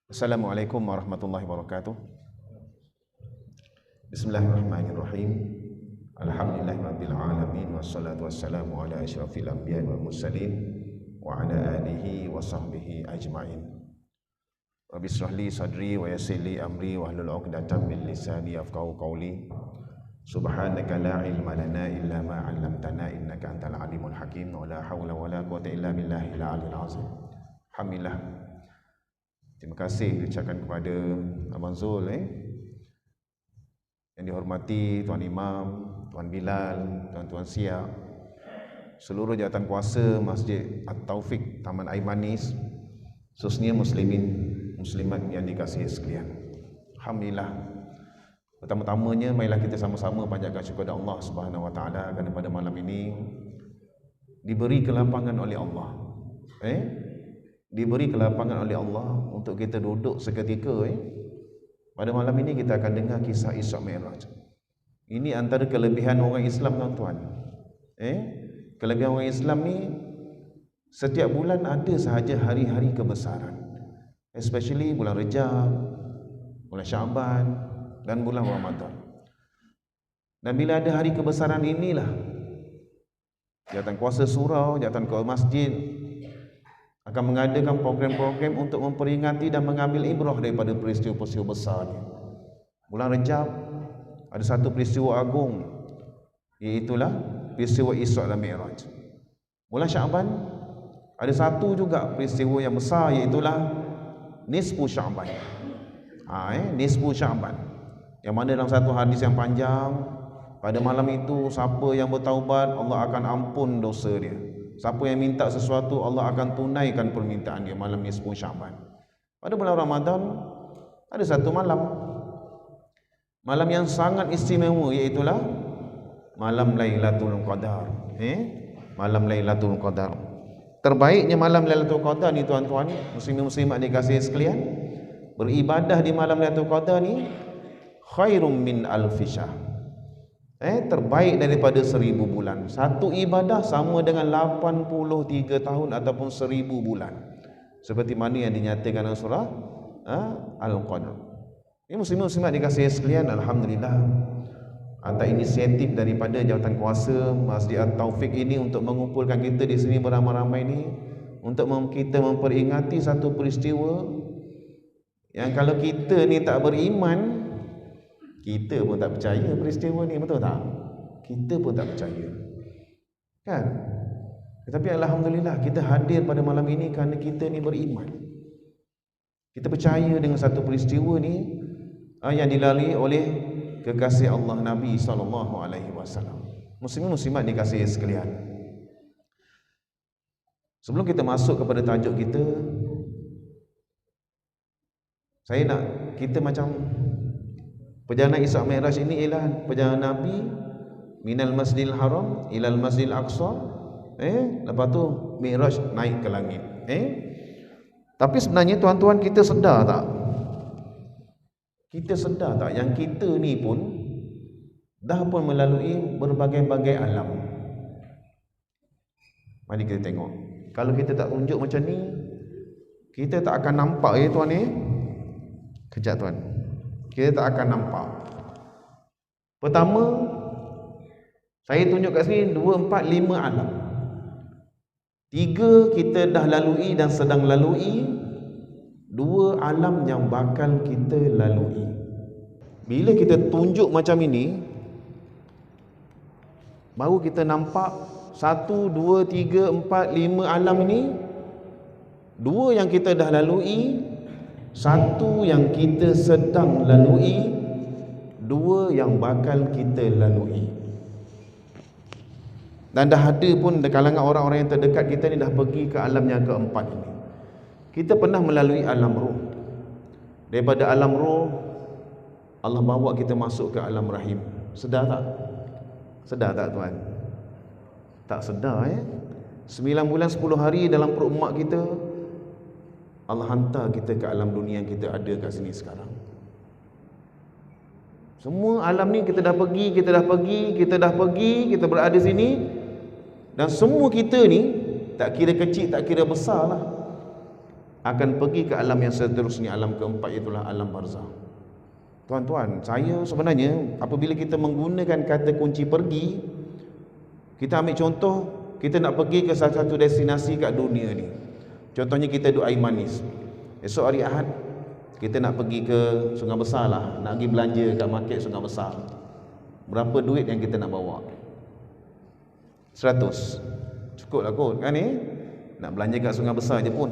Assalamualaikum warahmatullahi wabarakatuh. Bismillahirrahmanirrahim. Alhamdulillahirabbil alamin wassalatu wassalamu ala asyrafil anbiya'i wal mursalin wa ala alihi wa sahbihi ajmain. Rabbi shrah li sadri wa yassir li amri wahlul 'uqdatam min lisani yafqahu qawli. Subhanaka la ilma lana illa ma 'allamtana innaka antal alimul hakim wa la haula wa la quwwata illa billahil aliyyil azim. Alhamdulillah. Terima kasih diucapkan kepada Abang Zul yang dihormati Tuan Imam, Tuan Bilal, Tuan-Tuan Siap, seluruh jawatan kuasa Masjid At-Taufiq Taman Air Manis, khususnya muslimin muslimat yang dikasihi sekalian. Alhamdulillah. Pertama-tamanya marilah kita sama-sama panjatkan syukur kepada Allah Subhanahu Wa Taala kerana pada malam ini diberi kelapangan oleh Allah. Diberi kelapangan oleh Allah untuk kita duduk seketika. Pada malam ini kita akan dengar kisah Isra Mi'raj. Ini antara kelebihan orang Islam, tuan-tuan. Kelebihan orang Islam ni, setiap bulan ada sahaja hari-hari kebesaran, especially bulan Rejab, bulan Syaban dan bulan Ramadan. Dan bila ada hari kebesaran inilah jawatan kuasa surau, jawatan kuasa masjid akan mengadakan program-program untuk memperingati dan mengambil ibrah daripada peristiwa-peristiwa besar ni. Bulan Rejab ada satu peristiwa agung, iaitulah peristiwa Isra dan Mi'raj. Bulan Syaban ada satu juga peristiwa yang besar, iaitulah Nisfu Syaban. Nisfu Syaban, yang mana dalam satu hadis yang panjang, pada malam itu siapa yang bertaubat, Allah akan ampun dosa dia. Siapa yang minta sesuatu, Allah akan tunaikan permintaan dia malam Nisfu Syaban. Pada bulan Ramadan ada satu malam yang sangat istimewa, iaitulah malam Lailatul Qadar. Malam Lailatul Qadar. Terbaiknya malam Lailatul Qadar ni, tuan-tuan muslimin-muslimat dikasihi sekalian, beribadah di malam Lailatul Qadar ni khairum min alfi syahr. Terbaik daripada 1000 bulan. Satu ibadah sama dengan 83 tahun ataupun 1000 bulan. Seperti mana yang dinyatakan dalam surah Al-Qadr. Ini muslim-muslimat dikasihi sekalian, alhamdulillah, atas inisiatif daripada jawatan kuasa Masjid At-Taufiq ini untuk mengumpulkan kita di sini beramai-ramai ini, untuk kita memperingati satu peristiwa yang kalau kita ni tak beriman, kita pun tak percaya peristiwa ni, betul tak? Kita pun tak percaya, kan? Tetapi alhamdulillah kita hadir pada malam ini kerana kita ni beriman. Kita percaya dengan satu peristiwa ni yang dilalui oleh kekasih Allah Nabi SAW. Muslimin muslimat dikasihi sekalian. Sebelum kita masuk kepada tajuk kita, saya nak kita macam perjalanan Isra Mi'raj ini ialah perjalanan Nabi minal Masjidil Haram ilal Masjidil Aqsa. Lepas tu Mi'raj naik ke langit. Tapi sebenarnya tuan-tuan, kita sedar tak? Kita sedar tak yang kita ni pun dah pun melalui berbagai-bagai alam. Mari kita tengok. Kalau kita tak tunjuk macam ni, kita tak akan nampak tuan ni. Kejap tuan. Kita tak akan nampak. Pertama, saya tunjuk kat sini 2, 4, 5 alam. 3 kita dah lalui dan sedang lalui. 2 alam yang bakal kita lalui. Bila kita tunjuk macam ini, baru kita nampak 1, 2, 3, 4, 5 alam ini. 2 yang kita dah lalui, 1 yang kita sedang lalui, 2 yang bakal kita lalui. Dan dah ada pun di kalangan orang-orang yang terdekat kita ni dah pergi ke alam yang keempat ini. Kita pernah melalui alam roh. Daripada alam roh, Allah bawa kita masuk ke alam rahim. Sedar tak? Sedar tak tuan? Tak sedar 9 bulan 10 hari dalam perut mak kita, Allah hantar kita ke alam dunia yang kita ada kat sini sekarang. Semua alam ni kita dah pergi, kita berada sini. Dan semua kita ni, tak kira kecil, tak kira besar lah, akan pergi ke alam yang seterusnya, alam keempat, itulah alam barzah. Tuan-tuan, saya sebenarnya apabila kita menggunakan kata kunci pergi, kita ambil contoh, kita nak pergi ke salah satu destinasi kat dunia ni. Contohnya kita duk Aimanis. Esok hari Ahad kita nak pergi ke Sungai Besar lah, nak pergi belanja kat market Sungai Besar. Berapa duit yang kita nak bawa? 100. Cukup lah kot kan ni? Nak belanja kat Sungai Besar je pun.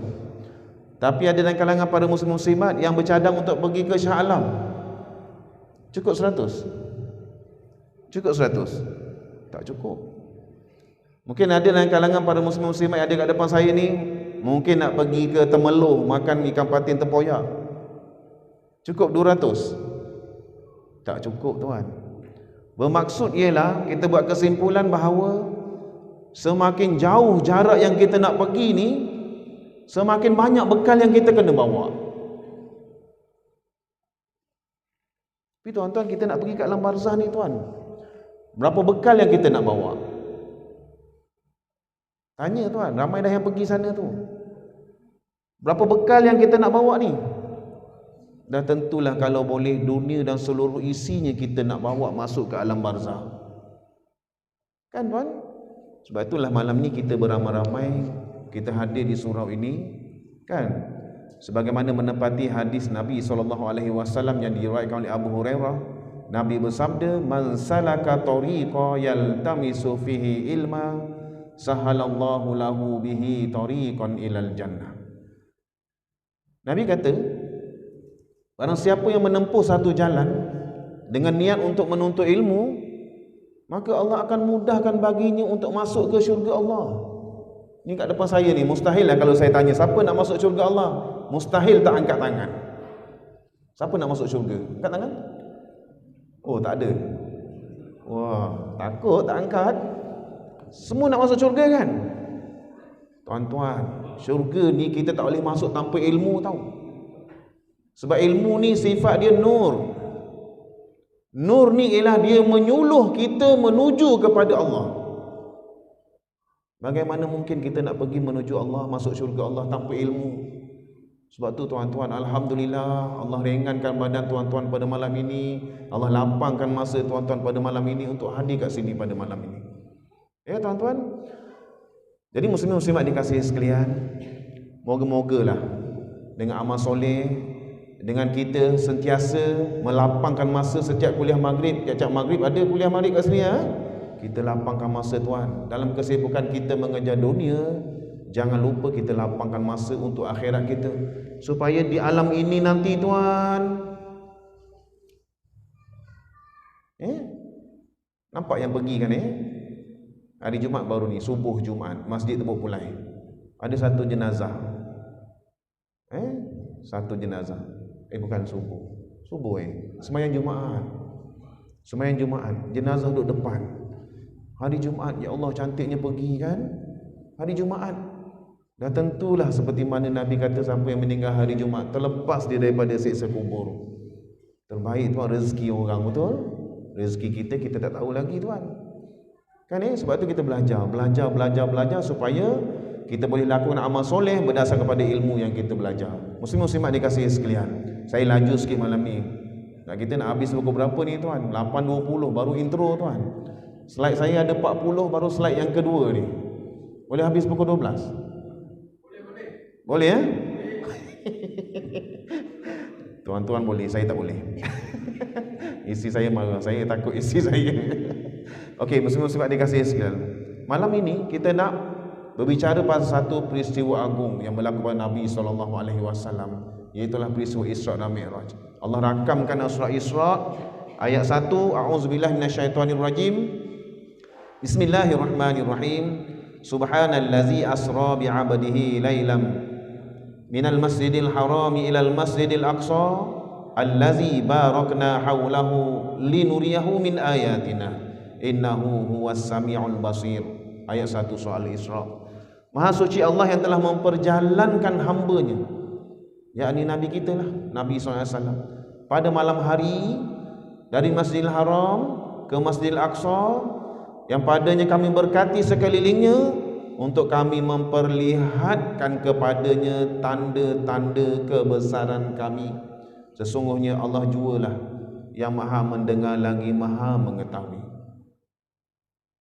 Tapi ada dalam kalangan para muslim-muslimat yang bercadang untuk pergi ke Shah Alam. Cukup 100? Cukup 100? Tak cukup. Mungkin ada dalam kalangan para muslim-muslimat yang ada kat depan saya ni, mungkin nak pergi ke Temeloh makan ikan patin tempoyak. Cukup 200? Tak cukup tuan. Bermaksud ialah kita buat kesimpulan bahawa semakin jauh jarak yang kita nak pergi ni, semakin banyak bekal yang kita kena bawa. Tapi tuan-tuan, kita nak pergi kat alam barzah ni tuan, berapa bekal yang kita nak bawa? Tanya tuan, ramai dah yang pergi sana tu. Berapa bekal yang kita nak bawa ni? Dan tentulah kalau boleh dunia dan seluruh isinya kita nak bawa masuk ke alam barzah. Kan tuan? Sebab itulah malam ni kita beramai-ramai, kita hadir di surau ini, kan? Sebagaimana menepati hadis Nabi SAW yang diriwayatkan oleh Abu Hurairah, Nabi bersabda, "Man salaka tariqa yaltamisu fihi ilma, sahalallahu lahu bihi tariqan ilal jannah." Nabi kata, barang siapa yang menempuh satu jalan dengan niat untuk menuntut ilmu, maka Allah akan mudahkan baginya untuk masuk ke syurga Allah. Ni kat depan saya ni, mustahil lah kalau saya tanya siapa nak masuk syurga Allah, mustahil tak angkat tangan. Siapa nak masuk syurga? Angkat tangan? Oh, tak ada. Wah, takut tak angkat. Semua nak masuk syurga kan? Tuan-tuan, syurga ni kita tak boleh masuk tanpa ilmu tau. Sebab ilmu ni sifat dia nur. Nur ni ialah dia menyuluh kita menuju kepada Allah. Bagaimana mungkin kita nak pergi menuju Allah, masuk syurga Allah tanpa ilmu? Sebab tu tuan-tuan, alhamdulillah Allah ringankan badan tuan-tuan pada malam ini. Allah lapangkan masa tuan-tuan pada malam ini untuk hadir kat sini pada malam ini. Ya tuan-tuan. Jadi muslim-muslimat dikasihi sekalian, moga-mogalah dengan amal soleh, dengan kita sentiasa melapangkan masa setiap kuliah maghrib. Setiap maghrib ada kuliah maghrib kat sini ya. Kita lapangkan masa tuan. Dalam kesibukan kita mengejar dunia, jangan lupa kita lapangkan masa untuk akhirat kita, supaya di alam ini nanti tuan, nampak yang pergi kan hari Jumaat baru ni, subuh Jumaat, Masjid Tebuk Pulai, ada satu jenazah. Satu jenazah. Bukan subuh. Sembahyang Jumaat. Sembahyang Jumaat, jenazah duduk depan. Hari Jumaat, ya Allah cantiknya pergi kan? Hari Jumaat. Dan tentulah seperti mana Nabi kata, siapa yang meninggal hari Jumaat terlepas dia daripada siksa kubur. Terbaik tuan rezeki orang, betul? Rezeki kita tak tahu lagi tuan. Kan sebab tu kita belajar supaya kita boleh lakukan amal soleh berdasarkan kepada ilmu yang kita belajar. Muslim-muslimat dikasihi sekalian, saya laju sikit malam ni. Kita nak habis pukul berapa ni tuan? 8.20 baru intro tuan. Slide saya ada 40, baru slide yang kedua ni. Boleh habis pukul 12? Boleh Tuan-tuan boleh, saya tak boleh. Isteri saya marah, saya takut isteri saya. Okey, muslim-muslimat dikasihi sekalian, malam ini kita nak berbicara pasal satu peristiwa agung yang berlaku pada Nabi SAW, iaitulah peristiwa Isra dan Mi'raj. Allah rakamkan surah Isra ayat 1, a'udzubillahi minasyaitonirrajim. Bismillahirrahmanirrahim. Subhanallazi asra bi'abdihi lailam minal masjidil harami ilal masjidil aqsa allazi barakna hawlahu linuriyahu min ayatina innahu huwas sami'ul basir. Ayat 1 surah Al-Isra. Maha suci Allah yang telah memperjalankan hambanya, yakni Nabi kita lah, Nabi SAW, pada malam hari dari Masjidil Haram ke Masjidil Aqsa, yang padanya kami berkati sekelilingnya untuk kami memperlihatkan kepadanya tanda-tanda kebesaran kami. Sesungguhnya Allah jualah yang maha mendengar lagi maha mengetahui.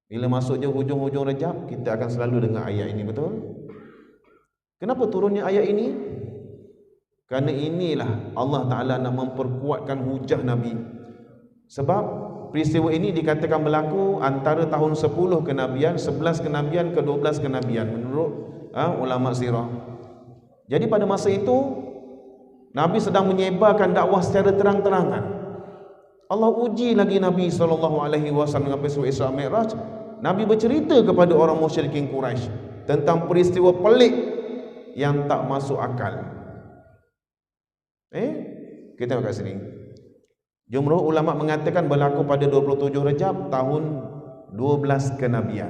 Bila masuk je hujung-hujung Rajab, kita akan selalu dengar ayat ini, betul? Kenapa turunnya ayat ini? Kerana inilah Allah Ta'ala nak memperkuatkan hujah Nabi. Sebab peristiwa ini dikatakan berlaku antara tahun 10 kenabian, 11 kenabian ke 12 kenabian menurut ulama sirah. Jadi pada masa itu Nabi sedang menyebarkan dakwah secara terang-terangan. Allah uji lagi Nabi SAW dengan peristiwa Isra Mi'raj. Nabi bercerita kepada orang musyrikin Quraisy tentang peristiwa pelik yang tak masuk akal. Kita tengok kat sini. Jumhur ulama mengatakan berlaku pada 27 Rejab tahun 12 kenabian.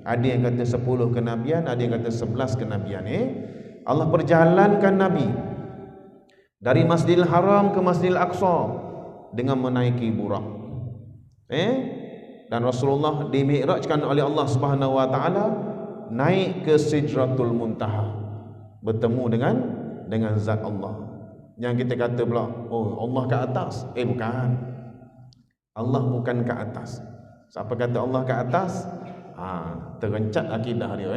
Ada yang kata 10 kenabian, ada yang kata 11 kenabian. Allah perjalankan Nabi dari Masjidil Haram ke Masjidil Aqsa dengan menaiki burak. Dan Rasulullah dimi'rajkan oleh Allah Subhanahu wa taala naik ke Sidratul Muntaha, bertemu dengan zat Allah. Yang kita kata pula, oh Allah ke atas. Bukan. Allah bukan ke atas. Siapa kata Allah ke atas? Terencat akidah dia.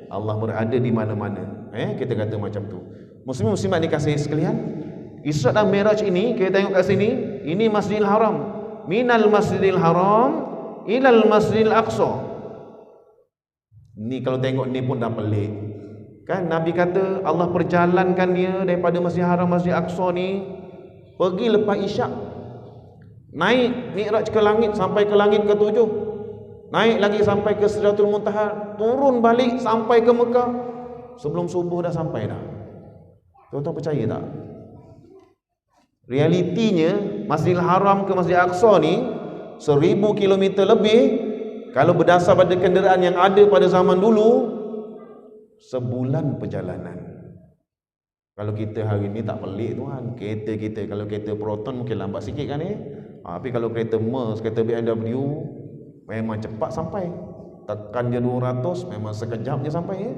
Allah berada di mana-mana. Kita kata macam tu. Muslim-muslimat dikasihi sekalian, Isra dan Mi'raj ini, kita tengok kat sini, ini Masjidil Haram. Minal Masjidil Haram ilal Masjidil Aqsa. Ni kalau tengok ni pun dah pelik. Kan Nabi kata Allah perjalankan dia daripada Masjid Haram Masjid Aqsa ni pergi lepas Isyak, naik Mi'raj ke langit sampai ke langit ke-7, naik lagi sampai ke Sidratul Muntaha, turun balik sampai ke Mekah sebelum subuh dah sampai dah. Tuan-tuan percaya tak? Realitinya Masjidil Haram ke Masjid Aqsa ni 1000 km lebih. Kalau berdasar pada kenderaan yang ada pada zaman dulu, sebulan perjalanan. Kalau kita hari ni tak pelik tuan, kereta kita, kalau kereta Proton mungkin lambat sikit kan tapi kalau kereta Merc, kereta BMW memang cepat sampai. Tekan dia 200 memang sekejap je sampai.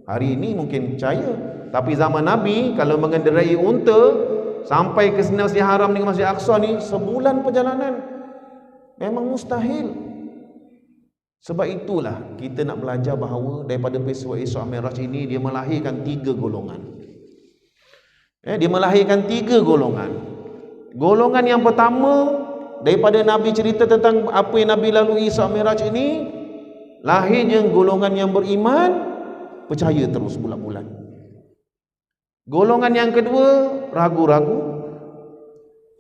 Hari ini mungkin percaya, tapi zaman Nabi kalau mengendarai unta sampai ke Masjid Haram dengan Masjid Aqsa ni sebulan perjalanan. Memang mustahil. Sebab itulah kita nak belajar bahawa daripada peristiwa Isra Mi'raj ini dia melahirkan 3 golongan. Dia melahirkan 3 golongan. Golongan yang pertama, daripada Nabi cerita tentang apa yang Nabi lalui Isra Mi'raj ini, lahirnya golongan yang beriman, percaya terus bulat-bulat. Golongan yang kedua, ragu-ragu.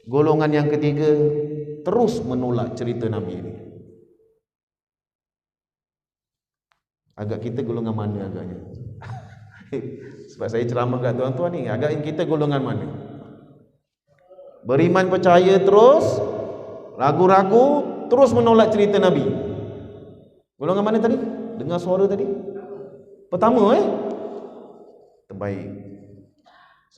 Golongan yang ketiga, terus menolak cerita Nabi ini. Agak kita golongan mana agaknya? Sebab saya ceramah kat tuan-tuan ni, agak kita golongan mana? Beriman percaya terus, ragu-ragu, terus menolak cerita Nabi. Golongan mana tadi? Dengar suara tadi? Pertama terbaik.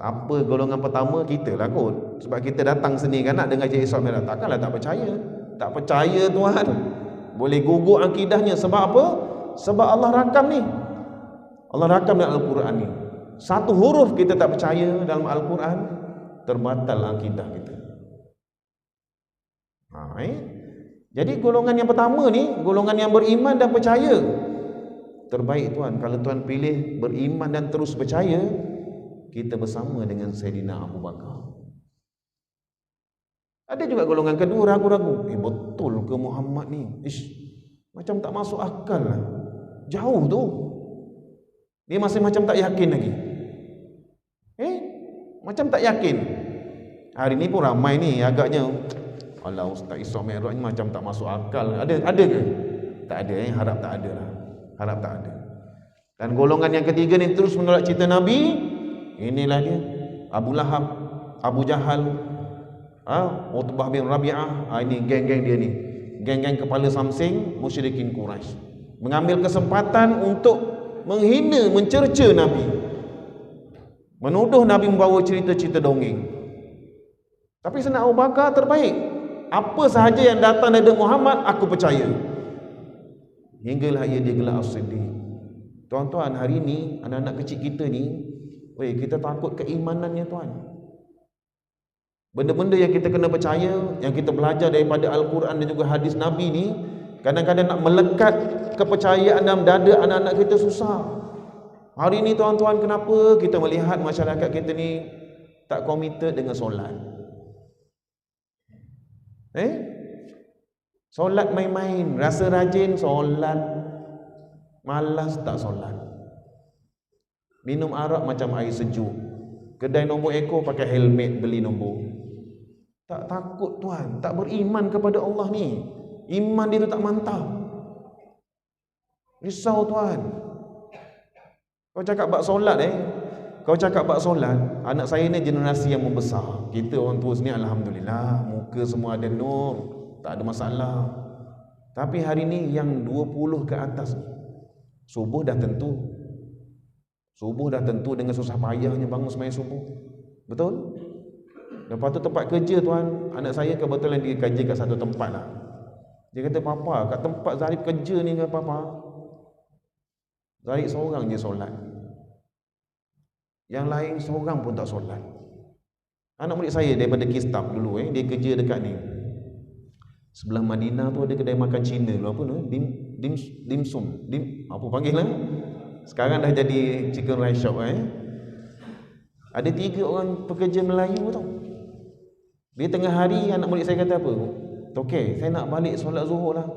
Siapa golongan pertama? Kita lah kot. Sebab kita datang sini kan nak dengar cerita Isra Mi'raj. Takkanlah tak percaya. Tak percaya tuan. Boleh gugur akidahnya. Sebab apa? Sebab Allah rakam ni. Allah rakam dalam Al-Quran ni. Satu huruf kita tak percaya dalam Al-Quran, terbatal akidah kita. Jadi golongan yang pertama ni, golongan yang beriman dan percaya. Terbaik tuan, kalau tuan pilih beriman dan terus percaya, kita bersama dengan Sayyidina Abu Bakar. Ada juga golongan kedua, ragu-ragu. Betul ke Muhammad ni? Macam tak masuk akal lah. Jauh tu. Dia masih macam tak yakin lagi. Macam tak yakin. Hari ni pun ramai ni agaknya, alah Ustaz Isra Mi'raj ni macam tak masuk akal. Ada ke? Tak ada. Harap tak ada lah. Harap tak ada. Dan golongan yang ketiga ni terus menolak cerita Nabi. Inilah dia, Abu Lahab, Abu Jahal, Utbah bin Rabi'ah. Ini geng-geng dia ni, geng-geng kepala samsing musyrikin Quraisy. Mengambil kesempatan untuk menghina, mencerca Nabi, menuduh Nabi membawa cerita-cerita dongeng. Tapi Sayyidina Abu Bakar terbaik. Apa sahaja yang datang dari Muhammad, aku percaya. Hinggalah ia digelar As-Siddiq. Tuan-tuan, hari ni anak-anak kecil kita ni, kita takut keimanannya tuan. Benda-benda yang kita kena percaya, yang kita belajar daripada Al-Quran dan juga hadis Nabi ni, kadang-kadang nak melekat kepercayaan dalam dada anak-anak kita susah. Hari ni tuan-tuan, kenapa kita melihat masyarakat kita ni tak committed dengan solat? Solat main-main, rasa rajin solat, malas tak solat. Minum arak macam air sejuk. Kedai nombor ekor pakai helmet beli nombor. Tak takut tuan, tak beriman kepada Allah ni. Iman dia tu tak mantap. Risau tuan. Kau cakap bab solat Kau cakap bab solat, anak saya ni generasi yang membesar. Kita orang tua sini alhamdulillah, muka semua ada nur, tak ada masalah. Tapi hari ni yang 20 ke atas ni, subuh dah tentu dengan susah payahnya bangun sembahyang subuh. Betul? Lepas tu tempat kerja tuan, anak saya kebetulan dia kerja kat satu tempat lah. Dia kata, papa, kat tempat Zarif kerja ni ke papa, Zarif seorang je solat, yang lain seorang pun tak solat. Anak murid saya daripada Kistab dulu dia kerja dekat ni, sebelah Madinah tu ada kedai makan Cina dulu, apa tu, dimsum, apa panggil lah. Sekarang dah jadi chicken rice shop Ada 3 orang pekerja Melayu tau. Dia tengah hari anak murid saya kata apa? Okey, saya nak balik solat Zuhur lah.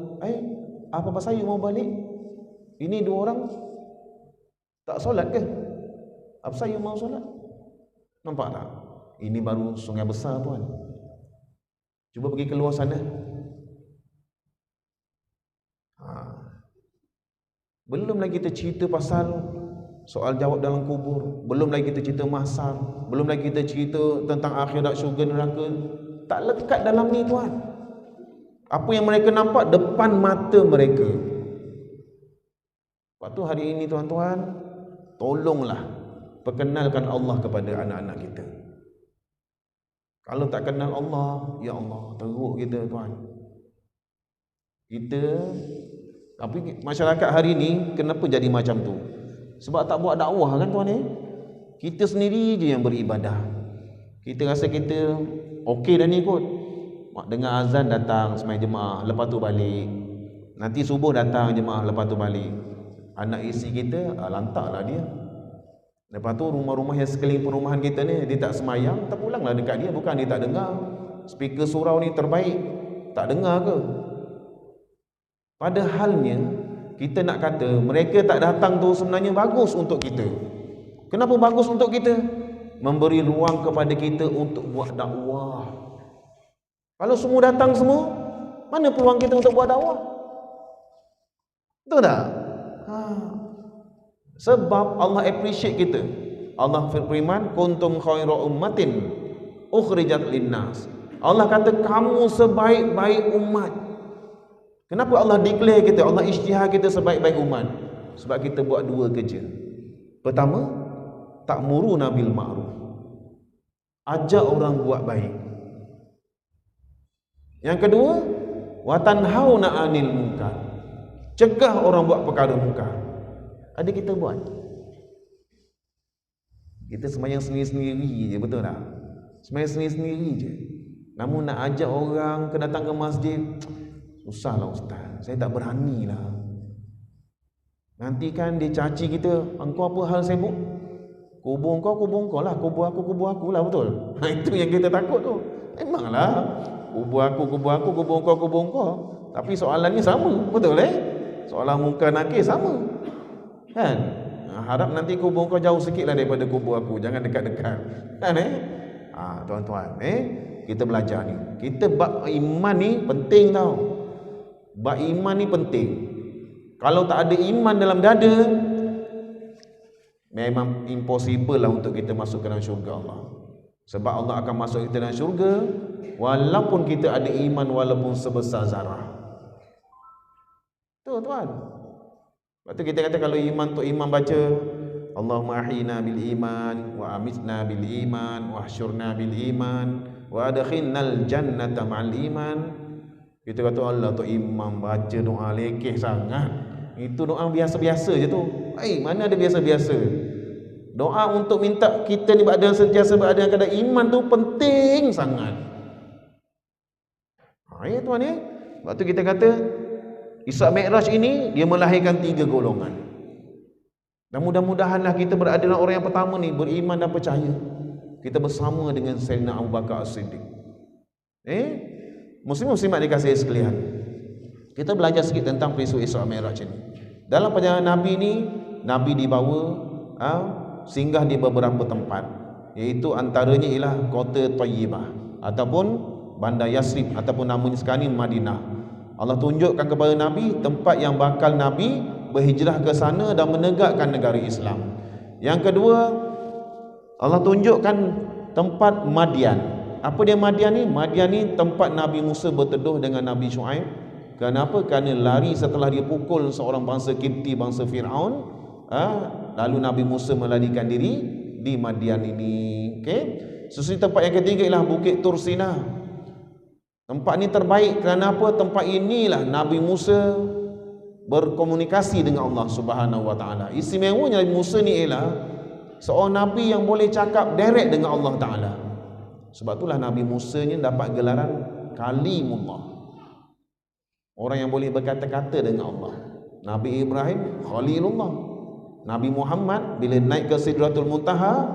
Apa pasal you mau balik? Ini 2 orang tak solat ke? Apa pasal you mau solat? Nampak tak? Ini baru sungai besar tuan. Cuba pergi keluar sana. Belum lagi kita cerita pasal soal jawab dalam kubur, belum lagi kita cerita mahsyar, belum lagi kita cerita tentang akhirat, syurga, neraka. Tak lekat dalam ni tuan. Apa yang mereka nampak depan mata mereka. Waktu hari ini tuan-tuan, tolonglah perkenalkan Allah kepada anak-anak kita. Kalau tak kenal Allah, ya Allah, teruk kita tuan. Tapi masyarakat hari ini kenapa jadi macam tu? Sebab tak buat dakwah kan tuan Kita sendiri je yang beribadah. Kita rasa kita okey dah ni kot. Dengar azan datang sembahyang jemaah, lepas tu balik. Nanti subuh datang jemaah, lepas tu balik. Anak isi kita lantaklah dia. Lepas tu rumah-rumah yang sekeliling perumahan kita ni, dia tak sembahyang, terpulanglah dekat dia. Bukan dia tak dengar. Speaker surau ni terbaik, tak dengar ke? Padahalnya kita nak kata mereka tak datang tu sebenarnya bagus untuk kita. Kenapa bagus untuk kita? Memberi ruang kepada kita untuk buat dakwah. Kalau semua datang semua, mana peluang kita untuk buat dakwah? Betul tak? Sebab Allah appreciate kita. Allah firman, kuntum khairu ummatin ukhrijat linnas. Allah kata kamu sebaik-baik umat. Kenapa Allah declare kita, Allah isytihar kita sebaik-baik umat? Sebab kita buat 2 kerja. Pertama, ta'muruna bil ma'ruf, ajak orang buat baik. Yang kedua, wa tanhauna 'anil munkar, cegah orang buat perkara munkar. Ada kita buat. Kita sembahyang sendiri-sendiri je, betul tak? Sembahyang sendiri-sendiri je. Namun nak ajak orang ke datang ke masjid, susahlah ustaz, saya tak beranilah. Nanti kan dia caci kita, engkau apa hal sibuk? Kubur kau lah, kubur aku lah, betul? Itu yang kita takut tu. Memanglah, kubur aku, kubur kau. Tapi soalannya sama, betul Soalan munkar nakir sama. Kan? Harap nanti kubur kau jauh sikit lah daripada kubur aku, jangan dekat-dekat. Kan tuan-tuan, kita belajar ni. Kita bab iman ni penting tau. Bab iman ni penting. Kalau tak ada iman dalam dada, memang impossible lah untuk kita masuk ke dalam syurga Allah. Sebab Allah akan masuk kita dalam syurga walaupun kita ada iman walaupun sebesar zarah. Tu tuan. Lepas tu kita kata kalau iman tu iman baca Allahumma ahyina bil iman wa amitna bil iman wa ahsyurna bil iman wa adkhilnal jannata ma'al iman. Kita kata Allah tu imam baca doa lekeh sangat. Itu doa biasa-biasa je tu. Mana ada biasa-biasa. Doa untuk minta kita ni berada sentiasa berada dalam keadaan iman tu penting sangat. Ya tuan ya. Sebab tu kita kata Isra Mi'raj ini dia melahirkan 3 golongan. Dan mudah-mudahanlah kita berada dalam orang yang pertama ni, beriman dan percaya. Kita bersama dengan Sayyidina Abu Bakar As-Siddiq. Muslim-muslimat dikasihi sekalian. Kita belajar sikit tentang peristiwa Isra Mi'raj ini. Dalam perjalanan Nabi ni, Nabi dibawa singgah di beberapa tempat, iaitu antaranya ialah kota Tayyibah ataupun bandar Yasrib ataupun namanya sekarang ni Madinah. Allah tunjukkan kepada Nabi tempat yang bakal Nabi berhijrah ke sana dan menegakkan negara Islam. Yang kedua, Allah tunjukkan tempat Madian. Apa dia Madian ni? Madian ni tempat Nabi Musa berteduh dengan Nabi Shu'aib. Kenapa? Kerana lari setelah dia pukul seorang bangsa Kipti, bangsa Fir'aun. Lalu Nabi Musa melarikan diri di Madian ini. Sesuai tempat yang ketiga ialah Bukit Tur Sina. Tempat ni terbaik kerana apa? Tempat inilah Nabi Musa berkomunikasi dengan Allah Subhanahu Wa Taala. Istimewanya Nabi Musa ni ialah seorang Nabi yang boleh cakap direct dengan Allah Taala. Sebab itulah Nabi Musa ni dapat gelaran Kalimullah, orang yang boleh berkata-kata dengan Allah. Nabi Ibrahim Khalilullah. Nabi Muhammad bila naik ke Sidratul Muntaha,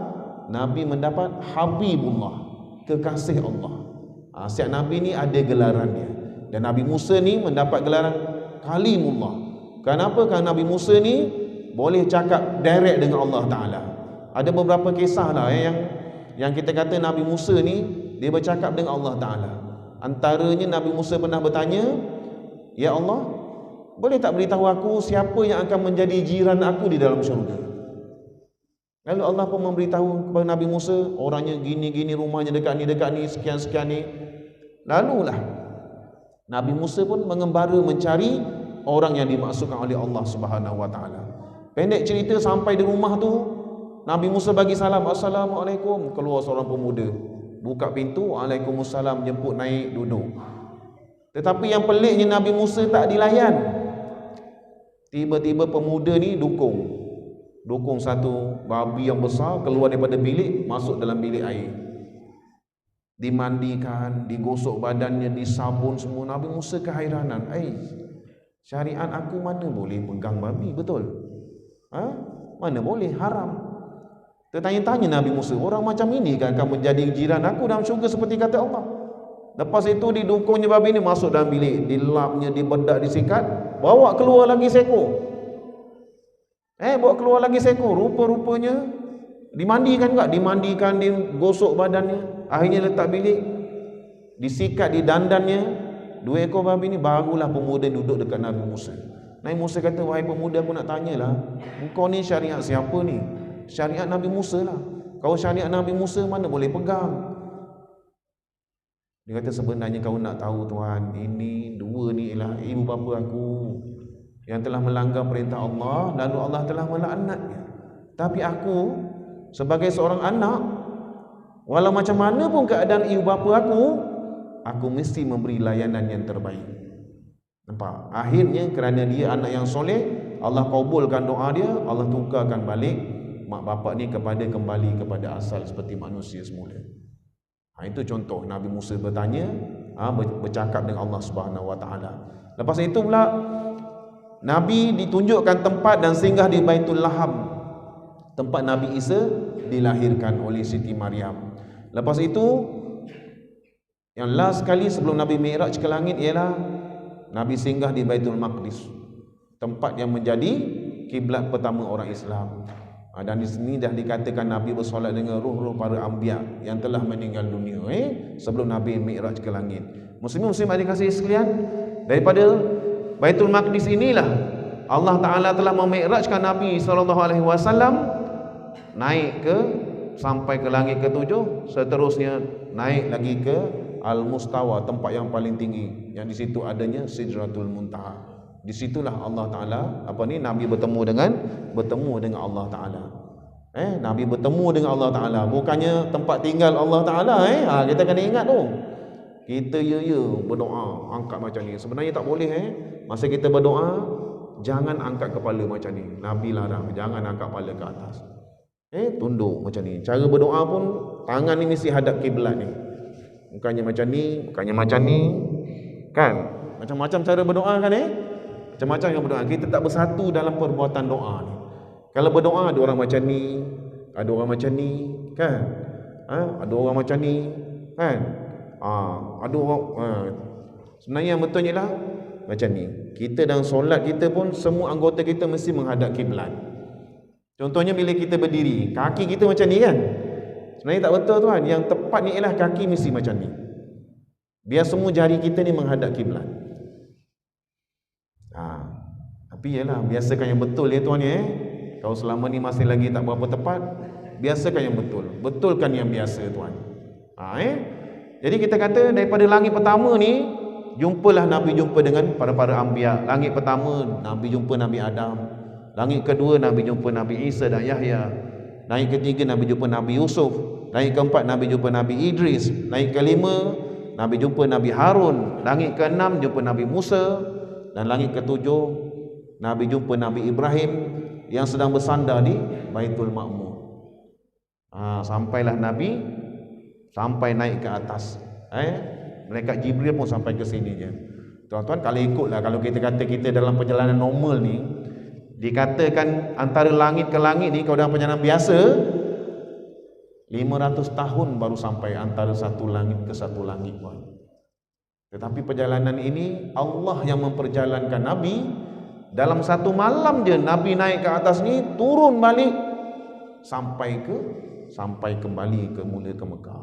Nabi mendapat Habibullah, kekasih Allah. Setiap Nabi ni ada gelaran dia. Dan Nabi Musa ni mendapat gelaran Kalimullah. Kenapa? Kerana Nabi Musa ni boleh cakap direct dengan Allah Ta'ala. Ada beberapa kisah lah yang kita kata Nabi Musa ni dia bercakap dengan Allah Ta'ala. Antaranya Nabi Musa pernah bertanya, "Ya Allah, boleh tak beritahu aku siapa yang akan menjadi jiran aku di dalam syurga?" Lalu Allah pun memberitahu kepada Nabi Musa, orangnya gini-gini, rumahnya dekat ni, sekian-sekian ni. Lalulah Nabi Musa pun mengembara mencari orang yang dimaksudkan oleh Allah Subhanahu Wa Taala. Pendek cerita, sampai di rumah tu Nabi Musa bagi salam, "Assalamualaikum." Keluar seorang pemuda, buka pintu, "Waalaikumsalam," jemput naik, duduk. Tetapi yang peliknya Nabi Musa tak dilayan. Tiba-tiba pemuda ni dukung satu babi yang besar keluar daripada bilik, masuk dalam bilik air. Dimandikan, digosok badannya, disabun semua. Nabi Musa keheranan, syariat aku mana boleh pegang babi, betul? Mana boleh, haram. Tertanya-tanya Nabi Musa, orang macam ini kan akan menjadi jiran aku dalam syurga seperti kata Allah. Lepas itu didukungnya babi ini masuk dalam bilik, dilapnya, dibedak, disikat, bawa keluar lagi seekor. Bawa keluar lagi seekor. Rupa-rupanya dimandikan juga, digosok badannya. Akhirnya letak bilik, disikat, didandannya 2 ekor babi ni. Barulah pemuda duduk dekat Nabi Musa. Nabi Musa kata, "Wahai pemuda, aku nak tanyalah, engkau ni syariat siapa ni?" "Syariat Nabi Musa lah." "Kau syariat Nabi Musa mana boleh pegang?" Dia kata, "Sebenarnya kau nak tahu tuan, ini 2 ni ialah ibu bapa aku yang telah melanggar perintah Allah, lalu Allah telah melaknatnya. Tapi aku sebagai seorang anak, walau macam mana pun keadaan ibu bapa aku mesti memberi layanan yang terbaik." Nampak? Akhirnya kerana dia anak yang soleh, Allah kabulkan doa dia, Allah tukarkan balik mak bapak ni kembali kepada asal seperti manusia semula. Itu contoh Nabi Musa bertanya, bercakap dengan Allah Subhanahu Wa Taala. Lepas itu pula Nabi ditunjukkan tempat dan singgah di Baitul Laham, tempat Nabi Isa dilahirkan oleh Siti Maryam. Lepas itu yang last sekali sebelum Nabi Mi'raj ke langit ialah Nabi singgah di Baitul Maqdis, tempat yang menjadi kiblat pertama orang Islam. Dan di sini dah dikatakan Nabi bersolat dengan ruh-ruh para anbiya yang telah meninggal dunia sebelum Nabi Mi'raj ke langit. Muslim dikasihi sekalian, daripada Baitul Maqdis inilah Allah Ta'ala telah memi'rajkan Nabi SAW naik sampai ke langit ke-7, seterusnya naik lagi ke Al-Mustawa, tempat yang paling tinggi, yang di situ adanya Sidratul Muntaha. Di situlah Allah Ta'ala Nabi bertemu dengan Allah Ta'ala. Nabi bertemu dengan Allah Ta'ala, bukannya tempat tinggal Allah Ta'ala. Kita kena ingat tu. Kita berdoa angkat macam ni, sebenarnya tak boleh. Masa kita berdoa, jangan angkat kepala macam ni. Nabi larang, jangan angkat kepala ke atas. Tunduk macam ni. Cara berdoa pun tangan ni mesti hadap kiblat ni. Bukannya macam ni, bukannya macam ni. Kan? Macam-macam cara berdoa kan Macam-macam yang berdoa. Kita tak bersatu dalam perbuatan doa ni. Kalau berdoa ada orang macam ni, ada orang macam ni, kan? Ada orang macam ni, kan? Ada orang sebenarnya yang betulnya lah macam ni. Kita dalam solat kita pun semua anggota kita mesti menghadap kiblat. Contohnya bila kita berdiri, kaki kita macam ni kan? Sebenarnya tak betul tuan. Yang tepat ni ialah kaki mesti macam ni. Biar semua jari kita ni menghadap kiblat. Tapi yalah, biasakan yang betul ya tuan ya. Kalau selama ni masih lagi tak berapa tepat, biasakan yang betul. Betulkan yang biasa tuan. Jadi kita kata daripada langit pertama ni, jumpalah Nabi jumpa dengan para anbiya. Langit pertama Nabi jumpa Nabi Adam. Langit kedua Nabi jumpa Nabi Isa dan Yahya. Langit ketiga Nabi jumpa Nabi Yusuf. Langit keempat Nabi jumpa Nabi Idris. Langit kelima Nabi jumpa Nabi Harun. Langit keenam jumpa Nabi Musa. Dan langit ketujuh Nabi jumpa Nabi Ibrahim yang sedang bersandar di Baitul Ma'mur. Sampailah Nabi sampai naik ke atas. Malaikat Jibril pun sampai ke sini je. Tuan-tuan, kalau ikutlah, kalau kita kata kita dalam perjalanan normal ni, dikatakan antara langit ke langit ni, kalau dalam perjalanan biasa 500 tahun baru sampai antara satu langit ke satu langit. Tetapi perjalanan ini Allah yang memperjalankan Nabi. Dalam satu malam je Nabi naik ke atas ni, turun balik sampai kembali ke mula ke Mekah.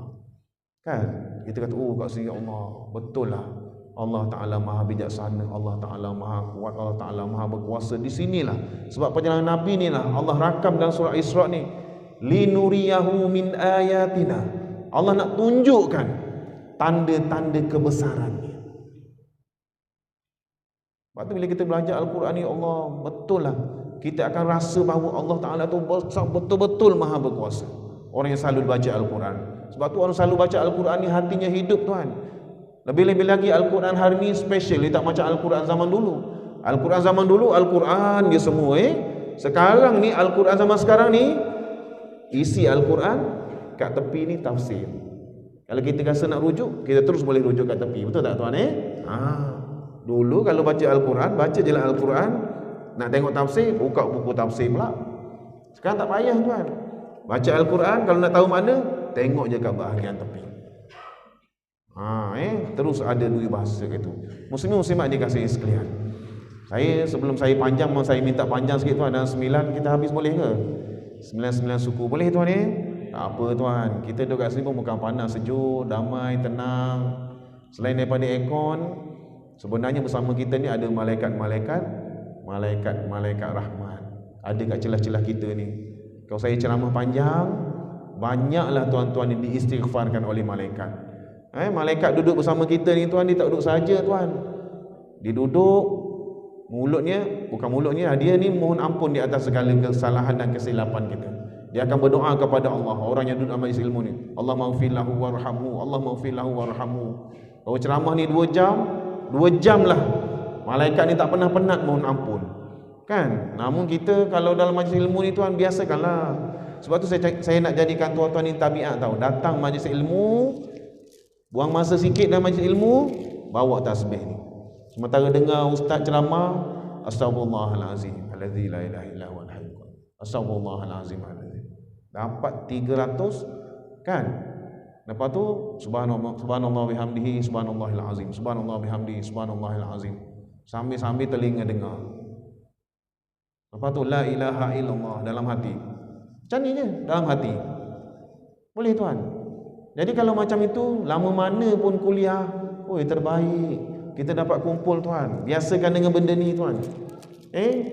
Kan? Kita kata, kat sini Allah, betul lah. Allah Ta'ala maha bijaksana, Allah Ta'ala maha kuat, Allah Ta'ala maha berkuasa. Di sinilah. Sebab perjalanan Nabi ni lah Allah rakam dalam surah Isra ni. Linuriyahu min ayatina. Allah nak tunjukkan tanda-tanda kebesarannya. Lepas tu bila kita belajar Al-Quran ni, Allah, betul lah, kita akan rasa bahawa Allah Ta'ala tu betul-betul maha berkuasa. Orang yang selalu baca Al-Quran. Sebab tu orang selalu baca Al-Quran ni hatinya hidup tuan. Lebih-lebih lagi Al-Quran hari ni special. Dia tak macam Al-Quran zaman dulu. Al-Quran zaman dulu, Al-Quran dia semua Sekarang ni, Al-Quran zaman sekarang ni, isi Al-Quran, kat tepi ni tafsir. Kalau kita rasa nak rujuk, kita terus boleh rujuk kat tepi. Betul tak tuan Dulu kalau baca Al-Quran, baca je lah Al-Quran. Nak tengok tafsir, buka buku tafsir pula. Sekarang tak payah tuan. Baca Al-Quran, kalau nak tahu makna, tengok je kat bahagian tepi. Terus ada dua bahasa itu. Muslimin-muslimat dikasihi sekalian. Sebelum saya panjang, saya minta panjang sikit tuan. Dalam 9 kita habis boleh ke? 9 suku boleh tuan Tak apa tuan. Kita duduk kat sini pun bukan panas, sejuk, damai, tenang. Selain daripada aircon, sebenarnya bersama kita ni ada malaikat rahmat. Ada kat celah-celah kita ni. Kalau saya ceramah panjang, banyaklah tuan-tuan yang diistighfarkan oleh malaikat. Malaikat duduk bersama kita ni tuan, dia tak duduk saja tuan. Dia duduk, dia ni mohon ampun di atas segala kesalahan dan kesilapan kita. Dia akan berdoa kepada Allah. Orang yang duduk dalam majlis ilmu ni, Allah maghfir lahu warhamhu, Allah maghfir lahu warhamhu. Kalau ceramah ni 2 jam lah. Malaikat ni tak pernah penat mohon ampun. Kan? Namun kita kalau dalam majlis ilmu ni tuan, biasakanlah. Sebab tu saya nak jadikan tuan-tuan ni tabiat tau. Datang majlis ilmu, buang masa sikit dalam majlis ilmu, bawa tasbih ni. Sementara dengar ustaz ceramah, astagfirullahalazim allazi la ilaha illa huwal hayyul qayyum. Astagfirullahalazim allazi. Dapat 300 kan? Lepas tu subhanallah bihamdihi subhanallahil azim, subhanallah bihamdihi subhanallahil azim. Sambil-sambil telinga dengar. Lepas tu la ilaha illallah dalam hati. Macam ni je dalam hati. Boleh tuan. Jadi kalau macam itu, lama mana pun kuliah, terbaik. Kita dapat kumpul tuan. Biasakan dengan benda ni tuan.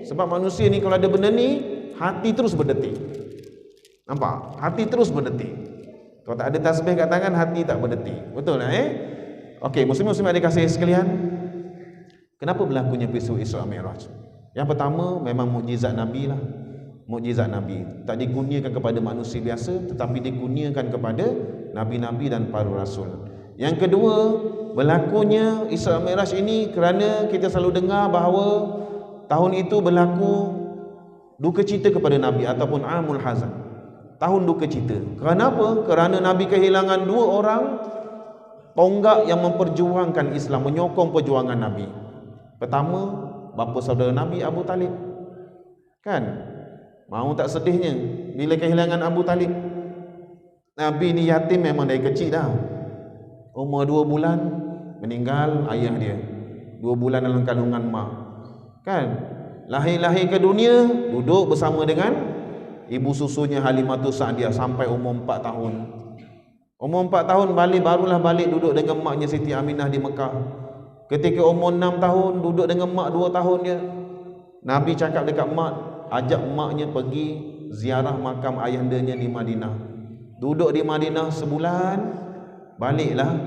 Sebab manusia ni kalau ada benda ni, hati terus berdetik. Nampak? Hati terus berdetik. Kalau tak ada tasbih kat tangan, hati tak berdetik. Betul tak Okey, muslim-muslimat dikasihi sekalian. Kenapa berlakunya peristiwa Isra Mi'raj? Yang pertama, memang mukjizat Nabi lah. Mukjizat Nabi. Tak dikurniakan kepada manusia biasa, tetapi dikurniakan kepada Nabi-Nabi dan para Rasul. Yang kedua, berlakunya Isra Mi'raj ini kerana kita selalu dengar bahawa tahun itu berlaku duka cita kepada Nabi ataupun Amul Hazan, tahun duka cita. Kenapa? Kerana Nabi kehilangan dua orang tonggak yang memperjuangkan Islam, menyokong perjuangan Nabi. Pertama, bapa saudara Nabi Abu Talib. Kan? Mau tak sedihnya bila kehilangan Abu Talib? Nabi ni yatim memang dari kecil dah. Umur 2 bulan meninggal ayah dia. 2 bulan dalam kandungan mak. Kan? Lahir ke dunia, duduk bersama dengan ibu susunya Halimatus Sa'diyah sampai umur 4 tahun. Umur 4 tahun barulah balik duduk dengan maknya Siti Aminah di Mekah. Ketika umur 6 tahun duduk dengan mak 2 tahun dia. Nabi cakap dekat mak, ajak maknya pergi ziarah makam ayahandanya di Madinah. Duduk di Madinah sebulan, baliklah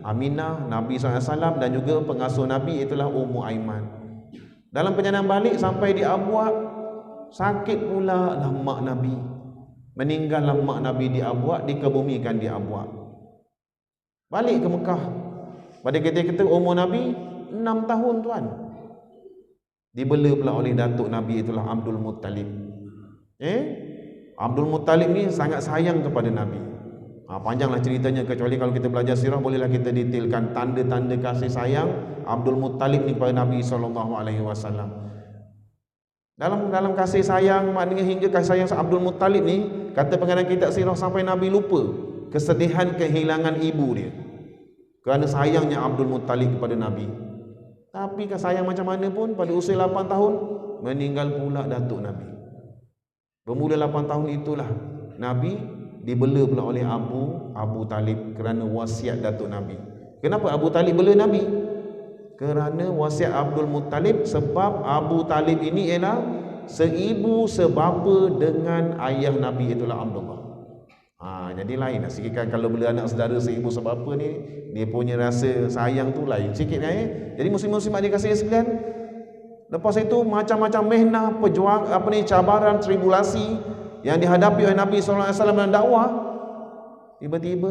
Aminah, Nabi SAW dan juga pengasuh Nabi itulah Ummu Aiman. Dalam perjalanan balik sampai di Abwa, sakit pula lah mak Nabi. Meninggallah mak Nabi di Abwa, dikebumikan di Abwa. Balik ke Mekah. Pada ketika umur Nabi 6 tahun tuan. Dibela pula oleh datuk Nabi itulah Abdul Muttalib. Abdul Muttalib ni sangat sayang kepada Nabi. Panjanglah ceritanya, kecuali kalau kita belajar sirah bolehlah kita detailkan tanda-tanda kasih sayang Abdul Muttalib ni kepada Nabi SAW. Dalam kasih sayang, maknanya hingga kasih sayang Abdul Muttalib ni, kata pengarang kitab sirah sampai Nabi lupa kesedihan kehilangan ibu dia. Kerana sayangnya Abdul Muttalib kepada Nabi. Tapi sayang macam mana pun, pada usia 8 tahun meninggal pula datuk Nabi. Bermula 8 tahun itulah Nabi dibela pula oleh Abu Talib kerana wasiat datuk Nabi. Kenapa Abu Talib bela Nabi? Kerana wasiat Abdul Muttalib, sebab Abu Talib ini ialah seibu sebapa dengan ayah Nabi itulah Abdullah. Jadi lain lah sikit kan, kalau bela anak saudara seibu sebapa ni, dia punya rasa sayang tu lain sikit kan. Jadi muslim-muslimat dikasihi sekalian, lepas itu macam-macam mehnah, cabaran, tribulasi yang dihadapi oleh Nabi SAW dalam dakwah. Tiba-tiba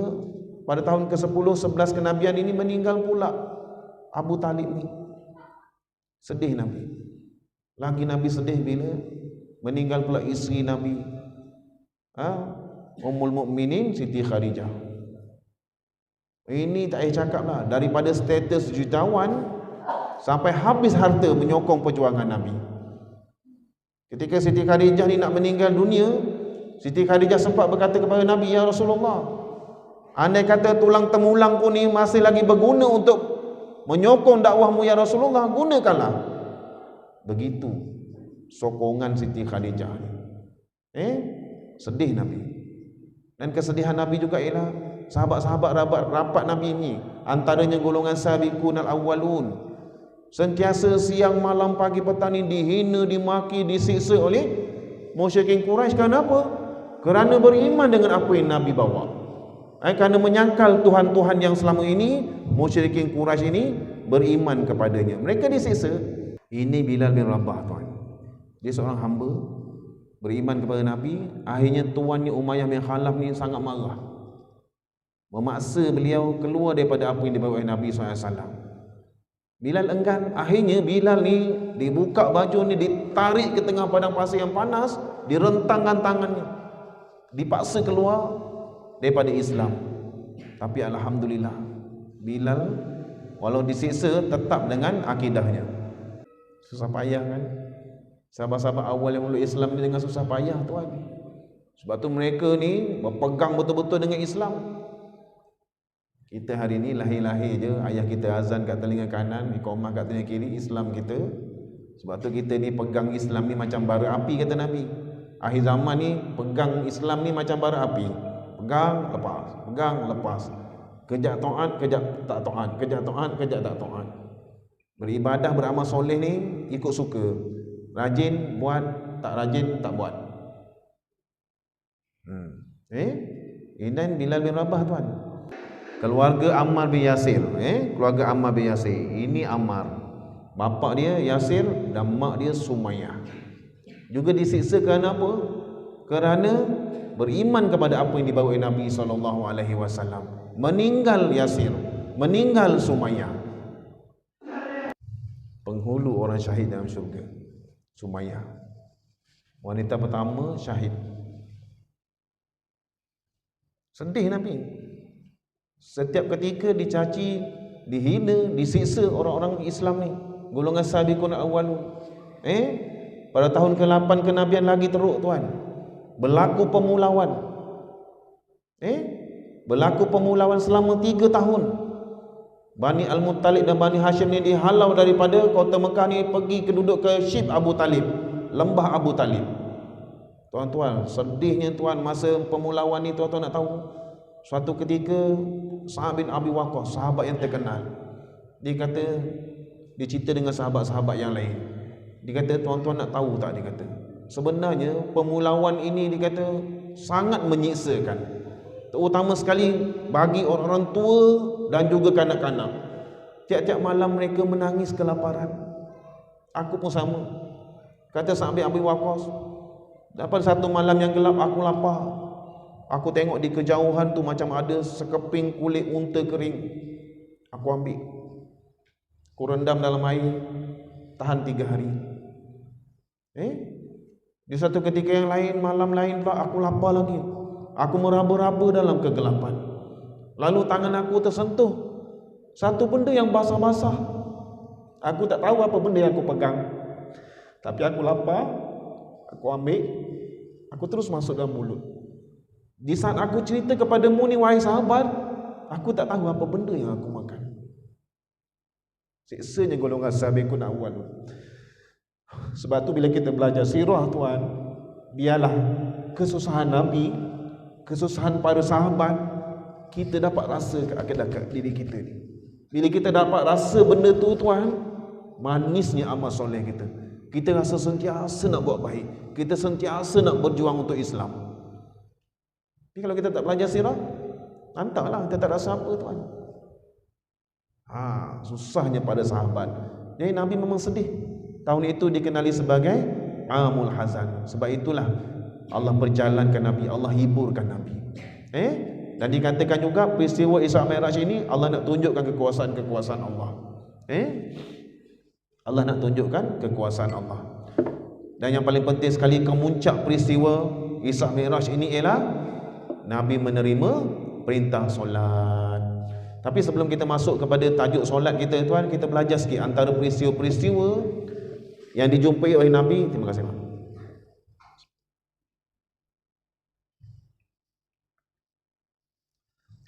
pada tahun ke-10, 11 kenabian ini meninggal pula Abu Talib ni. Sedih Nabi. Lagi Nabi sedih bila meninggal pula isteri Nabi, Ummul Mukminin Siti Khadijah. Ini tak payah cakap lah, daripada status jutawan sampai habis harta menyokong perjuangan Nabi. Ketika Siti Khadijah ni nak meninggal dunia, Siti Khadijah sempat berkata kepada Nabi, "Ya Rasulullah, andai kata tulang temulang pun ni masih lagi berguna untuk menyokong dakwahmu ya Rasulullah, gunakanlah." Begitu sokongan Siti Khadijah ni. Sedih Nabi. Dan kesedihan Nabi juga ialah sahabat-sahabat rapat Nabi ni, antaranya golongan sabiqun al-awwalun, sentiasa siang malam pagi petang ni dihina, dimaki, disiksa oleh musyrikin Quraisy. Kenapa? Kerana beriman dengan apa yang Nabi bawa. Kerana menyangkal Tuhan-Tuhan yang selama ini musyrikin Quraisy ini beriman kepadanya. Mereka disiksa. Ini Bilal bin Rabah tuan. Dia seorang hamba beriman kepada Nabi. Akhirnya tuannya Umayyah bin Khalaf ni sangat marah, memaksa beliau keluar daripada apa yang dibawa oleh Nabi SAW. Bilal enggan. Akhirnya Bilal ni dibuka baju ni, ditarik ke tengah padang pasir yang panas, direntangkan tangannya, dipaksa keluar daripada Islam. Tapi alhamdulillah, Bilal walau disiksa tetap dengan akidahnya. Susah payah kan? Sahabat-sahabat awal yang meluk Islam ni dengan susah payah tuan. Sebab tu mereka ni berpegang betul-betul dengan Islam. Kita hari ni lahir-lahir je, ayah kita azan kat telinga kanan, iqamah kat telinga kiri, Islam kita. Sebab tu kita ni pegang Islam ni macam bara api, kata Nabi. Akhir zaman ni pegang Islam ni macam bara api. Pegang, lepas. Pegang, lepas. Kejap taat, kejap tak taat. Kejap taat, kejap tak taat. Beribadah, beramal soleh ni ikut suka. Rajin buat, tak rajin tak buat. Dan Bilal bin Rabah tuan. Keluarga Ammar bin Yasir. Keluarga Ammar bin Yasir. Ini Ammar, bapa dia Yasir dan mak dia Sumayyah. Juga disiksa kerana apa? Kerana beriman kepada apa yang dibawa oleh Nabi SAW. Meninggal Yasir, meninggal Sumayyah. Penghulu orang syahid dalam syurga. Sumayyah. Wanita pertama syahid. Sedih Nabi. Setiap ketika dicaci, dihina, disiksa orang-orang Islam ni, golongan sabiqun awwalun. Pada tahun ke-8 kenabian lagi teruk tuan. Berlaku pemulawan. Berlaku pemulawan selama 3 tahun. Bani Al-Muttalib dan Bani Hashim ni dihalau daripada kota Mekah ni pergi duduk ke Syib Abu Talib, lembah Abu Talib. Tuan-tuan, sedihnya tuan masa pemulawan ni, tuan-tuan nak tahu. Suatu ketika Sa'ad bin Abi Waqqas, sahabat yang terkenal, dia kata, dia cerita dengan sahabat-sahabat yang lain. Dia kata, tuan-tuan nak tahu tak, dia kata, sebenarnya pemulawan ini, dia kata, sangat menyiksakan, terutama sekali bagi orang-orang tua dan juga kanak-kanak. Tiap-tiap malam mereka menangis kelaparan. Aku pun sama. Kata Sa'ad bin Abi Waqqas, dapat satu malam yang gelap aku lapar. Aku tengok di kejauhan tu macam ada sekeping kulit unta kering. Aku ambil, aku rendam dalam air, tahan 3 hari. Di satu ketika yang lain, malam lain pula aku lapar lagi. Aku meraba-raba dalam kegelapan. Lalu tangan aku tersentuh satu benda yang basah-basah. Aku tak tahu apa benda yang aku pegang, tapi aku lapar. Aku ambil, aku terus masuk dalam mulut. Di saat aku cerita kepadamu ni wahai sahabat, aku tak tahu apa benda yang aku makan. Siksanya golongan sabiqun awwal. Sebab tu bila kita belajar sirah tuan, biarlah kesusahan Nabi, kesusahan para sahabat, kita dapat rasa dekat diri kita ni. Bila kita dapat rasa benda tu tuan, manisnya amal soleh kita. Kita rasa sentiasa nak buat baik, kita sentiasa nak berjuang untuk Islam. Tapi kalau kita tak belajar sirah, lantaklah kita tak rasa apa tuan. Susahnya pada sahabat. Jadi Nabi memang sedih. Tahun itu dikenali sebagai Amul Hazan. Sebab itulah Allah perjalankan Nabi, Allah hiburkan Nabi. Dan dikatakan juga peristiwa Isra Mi'raj ini Allah nak tunjukkan kekuasaan Allah. Allah nak tunjukkan kekuasaan Allah. Dan yang paling penting sekali, kemuncak peristiwa Isra Mi'raj ini ialah Nabi menerima perintah solat. Tapi sebelum kita masuk kepada tajuk solat kita tuan, kita belajar sikit antara peristiwa-peristiwa yang dijumpai oleh Nabi. Terima kasih.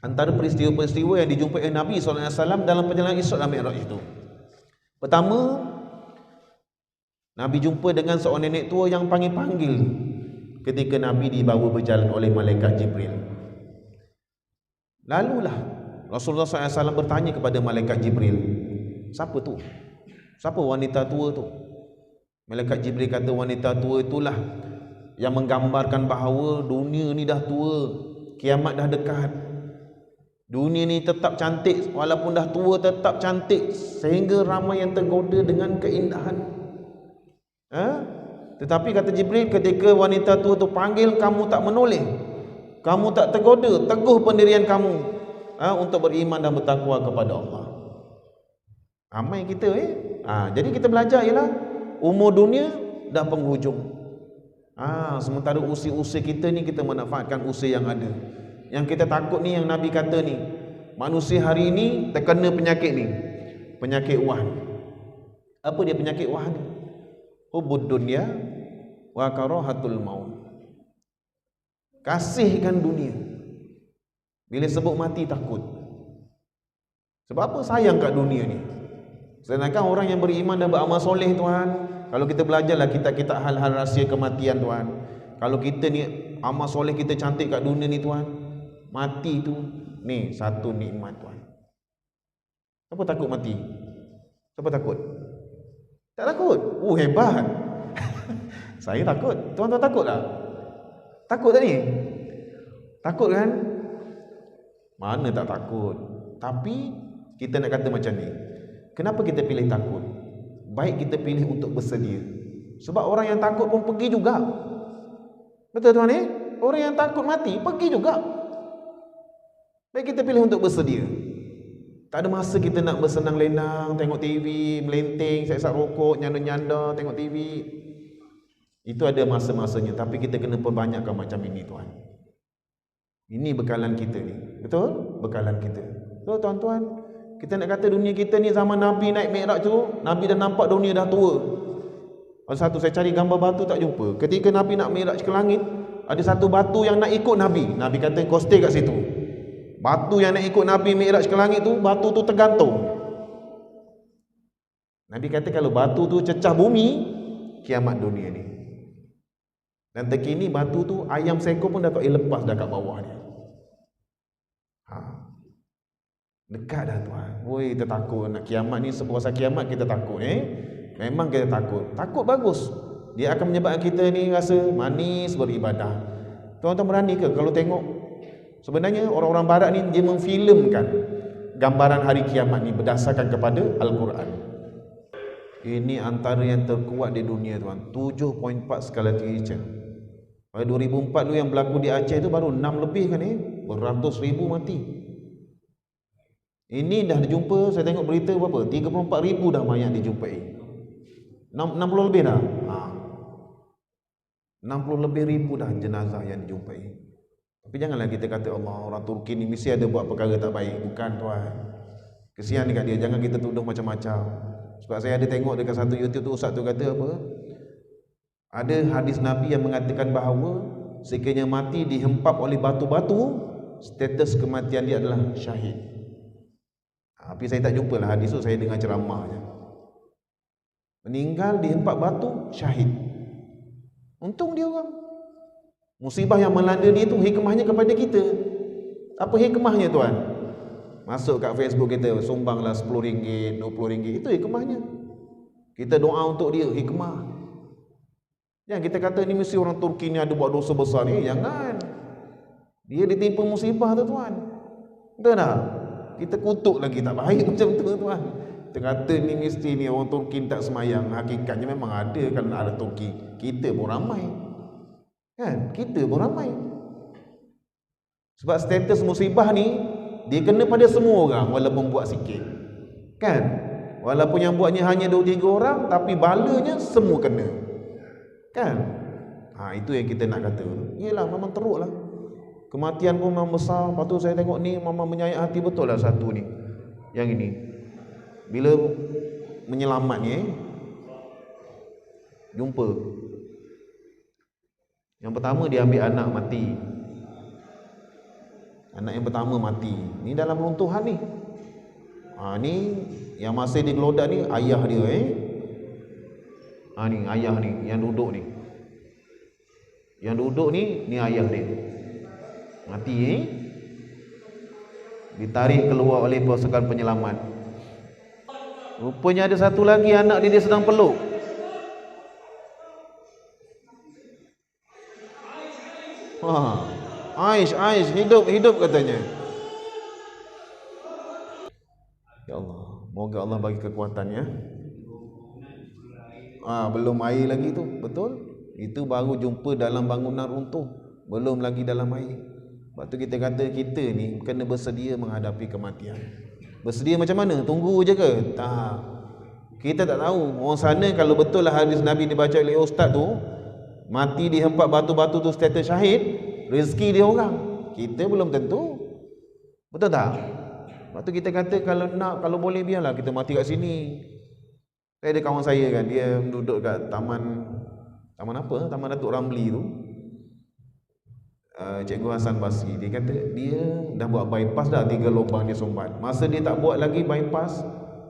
Antara peristiwa-peristiwa yang dijumpai oleh Nabi SAW dalam perjalanan Isra dan Mi'raj itu. Pertama, Nabi jumpa dengan seorang nenek tua yang panggil-panggil ketika Nabi dibawa berjalan oleh malaikat Jibril. Lalulah Rasulullah SAW bertanya kepada malaikat Jibril, siapa tu? Siapa wanita tua tu? Malaikat Jibril kata, wanita tua itulah yang menggambarkan bahawa dunia ni dah tua, kiamat dah dekat. Dunia ni tetap cantik, walaupun dah tua tetap cantik, sehingga ramai yang tergoda dengan keindahan. Tetapi kata Jibril, ketika wanita tua tu panggil, kamu tak menoleh, kamu tak tergoda, teguh pendirian kamu untuk beriman dan bertakwa kepada Allah. Ramai kita jadi kita belajar ialah umur dunia dah penghujung. Sementara usia-usia kita ni kita manfaatkan usia yang ada. Yang kita takut ni, yang Nabi kata ni, manusia hari ini terkena penyakit ni, penyakit wahan. Apa dia penyakit wahan? Hubud dunya wa karahatul maut. Kasihkan dunia, bila sebut mati takut. Sebab apa? Sayang kat dunia ni. Sedangkan orang yang beriman dan beramal soleh tuan, kalau kita belajarlah kitab-kitab hal-hal rahsia kematian tuan, kalau kita ni amal soleh kita cantik kat dunia ni tuan, mati tu ni satu nikmat tuan. Siapa takut mati? Siapa takut? Tak takut? Hebat. Saya takut. Tuan-tuan takut tak? Takut tak ni? Takut kan? Mana tak takut. Tapi kita nak kata macam ni, kenapa kita pilih takut? Baik kita pilih untuk bersedia. Sebab orang yang takut pun pergi juga. Betul tuan ni? Orang yang takut mati pergi juga. Baik kita pilih untuk bersedia. Tak ada masa kita nak bersenang lenang, tengok TV, melenteng, sesat rokok, nyanda-nyanda, tengok TV. Itu ada masa-masanya, tapi kita kena perbanyakkan macam ini tuan. Ini bekalan kita ni. Betul? Bekalan kita. Betul tuan-tuan? Kita nak kata dunia kita ni zaman Nabi naik Mi'raj tu, Nabi dah nampak dunia dah tua. Ada satu saya cari gambar batu tak jumpa. Ketika Nabi nak Mi'raj ke langit, ada satu batu yang nak ikut Nabi. Nabi kata kau stay kat situ. Batu yang nak ikut Nabi Mi'raj ke langit tu, batu tu tergantung. Nabi kata kalau batu tu cecah bumi, kiamat dunia ni. Dan terkini batu tu ayam seekor pun dah tak boleh lepas dah kat bawah ni. Dekat dah tuan. Woi, kita takut nak kiamat ni, sepuasa kiamat kita takut Memang kita takut. Takut bagus. Dia akan menyebabkan kita ni rasa manis beribadah. Tuan-tuan berani ke kalau tengok sebenarnya orang-orang barat ni dia memfilmkan gambaran hari kiamat ni berdasarkan kepada Al-Quran. Ini antara yang terkuat di dunia tuan. 7.4 skala Richter. Pada 2004 tu yang berlaku di Aceh tu baru 6 lebih kan beratus ribu mati. Ini dah dijumpa, saya tengok berita berapa? 34,000 dah mayat dijumpai. 60 lebih dah. 60 lebih ribu dah jenazah yang dijumpai. Tapi janganlah kita kata Allah, orang Turki ni mesti ada buat perkara tak baik. Bukan tuan. Kesian dekat dia, jangan kita tuduh macam-macam. Sebab saya ada tengok dekat satu YouTube tu, ustaz tu kata apa? Ada hadis Nabi yang mengatakan bahawa sekiranya mati dihempap oleh batu-batu, status kematian dia adalah syahid. Tapi saya tak jumpa lah hadis tu, saya dengar ceramah je. Meninggal dihempap batu, syahid. Untung dia orang. Musibah yang melanda dia tu hikmahnya kepada kita. Apa hikmahnya tuan? Masuk kat Facebook kita, sumbanglah RM10, RM20. Itu hikmahnya. Kita doa untuk dia, hikmah. Jangan kita kata ni mesti orang Turki ni ada buat dosa besar ni. Jangan. Dia ditimpa musibah tu tuan. Betul tak? Kita kutuk lagi tak baik macam tu tuan. Kita kata ni mesti ni orang Turki tak semayang. Hakikatnya memang ada kalau ada Turki. Kita pun ramai. Kan? Kita pun ramai. Sebab status musibah ni dia kena pada semua orang walaupun buat sikit. Kan? Walaupun yang buatnya hanya 2-3 orang tapi balanya semua kena. Kan? Itu yang kita nak kata. Yelah, memang teruk lah. Kematian pun memang besar. Lepas tu saya tengok ni memang menyayat hati betul lah satu ni. Yang ini. Bila menyelamat ni jumpa. Yang pertama dia ambil anak mati. Anak yang pertama mati. Ni dalam runtuhan ni. Ni yang masih digelodak ni ayah dia ni ayah ni yang duduk ni. Yang duduk ni ayah dia. Mati ditarik keluar oleh pasukan penyelamat. Rupanya ada satu lagi anak dia sedang peluk. Aish hidup katanya. Ya Allah, moga Allah bagi kekuatan ya. Belum air lagi tu, betul? Itu baru jumpa dalam bangunan runtuh, belum lagi dalam air. Sebab tu kita kata kita ni kena bersedia menghadapi kematian. Bersedia macam mana? Tunggu je ke? Tak. Kita tak tahu. Orang sana kalau betul lah hadis Nabi dibaca oleh ustaz tu, mati dihempap batu-batu tu status syahid, rezeki dia orang. Kita belum tentu. Betul tak? Sebab tu kita kata kalau boleh biarlah kita mati kat sini. Saya ada kawan saya kan, dia duduk kat taman apa? Taman Datuk Ramli tu. Cikgu Hasan Basri, dia kata dia dah buat bypass dah 3 lubang dia sumbat. Masa dia tak buat lagi bypass,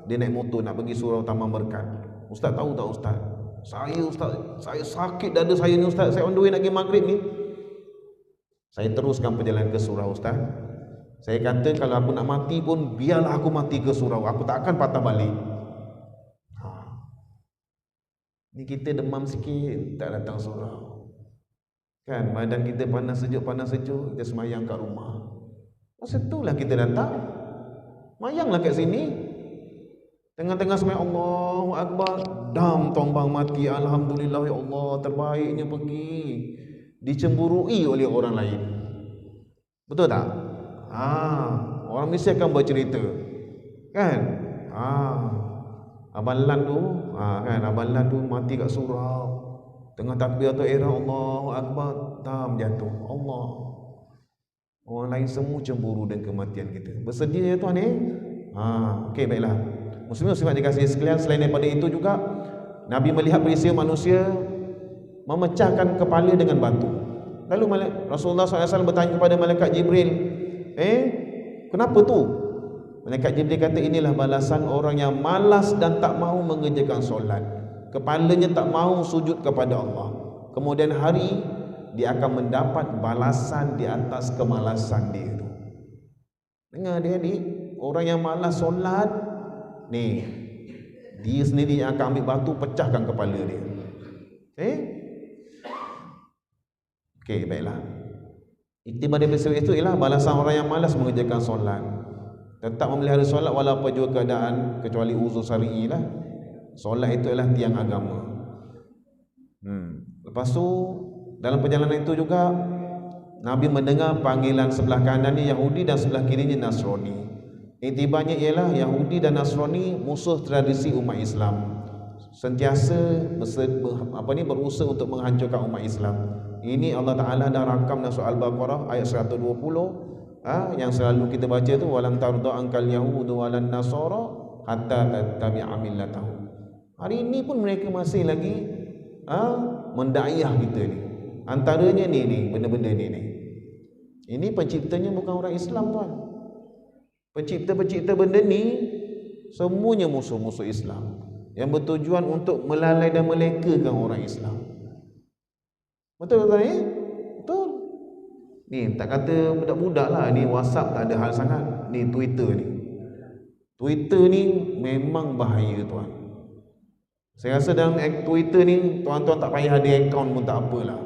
dia naik motor nak pergi surau Taman Berkat. Ustaz tahu tak ustaz? Saya sakit dada saya ni ustaz. Saya on the way nak pergi maghrib ni. Saya teruskan perjalanan ke surau ustaz. Saya kata kalau aku nak mati pun biarlah aku mati ke surau. Aku tak akan patah balik. Ni kita demam sikit tak datang surau. Kan badan kita panas sejuk kita semayang kat rumah. Masa itulah kita datang. Mayanglah kat sini. Tengah-tengah semayang Allahu Akbar, dam tombang mati. Alhamdulillah ya Allah, terbaiknya pergi. Dicemburui oleh orang lain. Betul tak? Orang mesti akan bercerita. Kan? Abang Lan tu, Abang Lan tu mati kat surau. Tengah takbiratul ihram, Allahu Akbar, tam jatuh. Allah. Orang lain semua cemburu dengan kematian kita. Bersedia ya Tuhan okey, baiklah. Muslimin muslimat dikasihi sekalian, selain daripada itu juga Nabi melihat peristiwa manusia memecahkan kepala dengan batu. Lalu Rasulullah SAW bertanya kepada malaikat Jibril, kenapa tu? Malaikat Jibril kata, inilah balasan orang yang malas dan tak mahu mengerjakan solat. Kepalanya tak mahu sujud kepada Allah. Kemudian hari dia akan mendapat balasan di atas kemalasan dia itu. Dengar adik-adik, orang yang malas solat ni, dia sendiri yang akan ambil batu pecahkan kepala dia. Okey, baiklah. Iktibar dari peristiwa itu ialah balasan orang yang malas mengerjakan solat. Tetap memelihara solat walaupun juga keadaan kecuali uzur syar'i lah. Solat itu ialah tiang agama. Lepas tu dalam perjalanan itu juga Nabi mendengar panggilan sebelah kanannya Yahudi dan sebelah kirinya Nasrani. Iktibarnya ialah Yahudi dan Nasrani musuh tradisi umat Islam, sentiasa berusaha untuk menghancurkan umat Islam. Ini Allah Ta'ala dah rakam dalam surah Al-Baqarah ayat 120, yang selalu kita baca tu, walam tarda ankal yahudu walan nasara hatta tattabi'a millatahum. Hari ini pun mereka masih lagi mendakwah kita ni. Antaranya ni benda-benda ni. Ini penciptanya bukan orang Islam tuan. Pencipta-pencipta benda ni semuanya musuh-musuh Islam yang bertujuan untuk melalai dan melekakan orang Islam. Betul tak ni? Betul. Ni tak kata budak-budak lah, ni WhatsApp tak ada hal sangat. Ni Twitter ni. Twitter ni memang bahaya tuan. Saya rasa dalam Twitter ni tuan-tuan tak payah ada akaun pun tak apalah.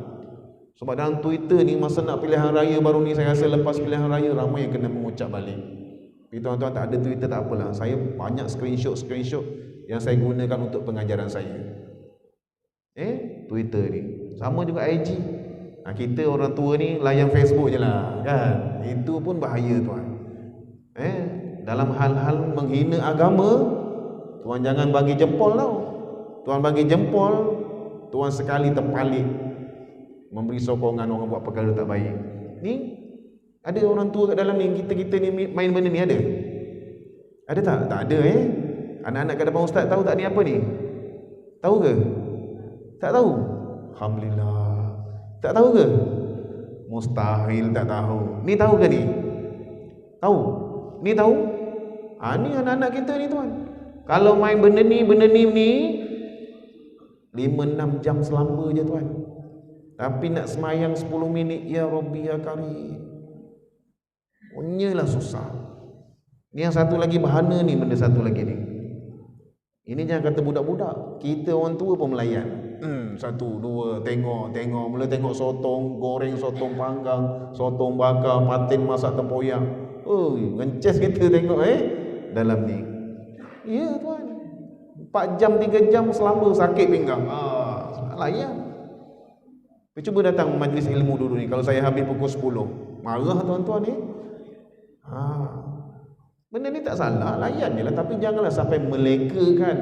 Sebab dalam Twitter ni masa nak pilihan raya baru ni, saya rasa lepas pilihan raya ramai yang kena mengucap balik. Tapi tuan-tuan tak ada Twitter tak apalah. Saya banyak screenshot yang saya gunakan untuk pengajaran saya. Twitter ni. Sama juga IG. Kita orang tua ni layan Facebook je lah kan. Itu pun bahaya tuan. Dalam hal-hal menghina agama, tuan jangan bagi jempol tau. Tuan bagi jempol, tuan sekali terpalik memberi sokongan orang buat perkara tak baik. Ni ada orang tua kat dalam ni, kita ni main benda ni ada? Ada tak? Tak ada Anak-anak kat depan ustaz tahu tak ni apa ni? Tahu ke? Tak tahu? Alhamdulillah. Tak tahu ke? Mustahil tak tahu. Ni tahu ke ni? Tahu? Ni tahu? Ni anak-anak kita ni tuan. Kalau main benda ni 5-6 jam selamba je tuan. Tapi nak semayang 10 minit, ya Rabbi ya Karim, punyalah susah. Ni yang satu lagi bahana ni, benda satu lagi ni. Ini jangan kata budak-budak, kita orang tua pun melayan. 1, 2, tengok. Mula tengok sotong goreng, sotong panggang, sotong bakar, patin masak tempoyak. Ngences kita tengok dalam ni. Ya tuan, 4 jam 3 jam selamba sakit pinggang. Layan. Cuba datang majlis ilmu dulu ni. Kalau saya habis pukul 10, marah tuan-tuan ni. Benda ni tak salah, layan je lah. Tapi janganlah sampai melekakan.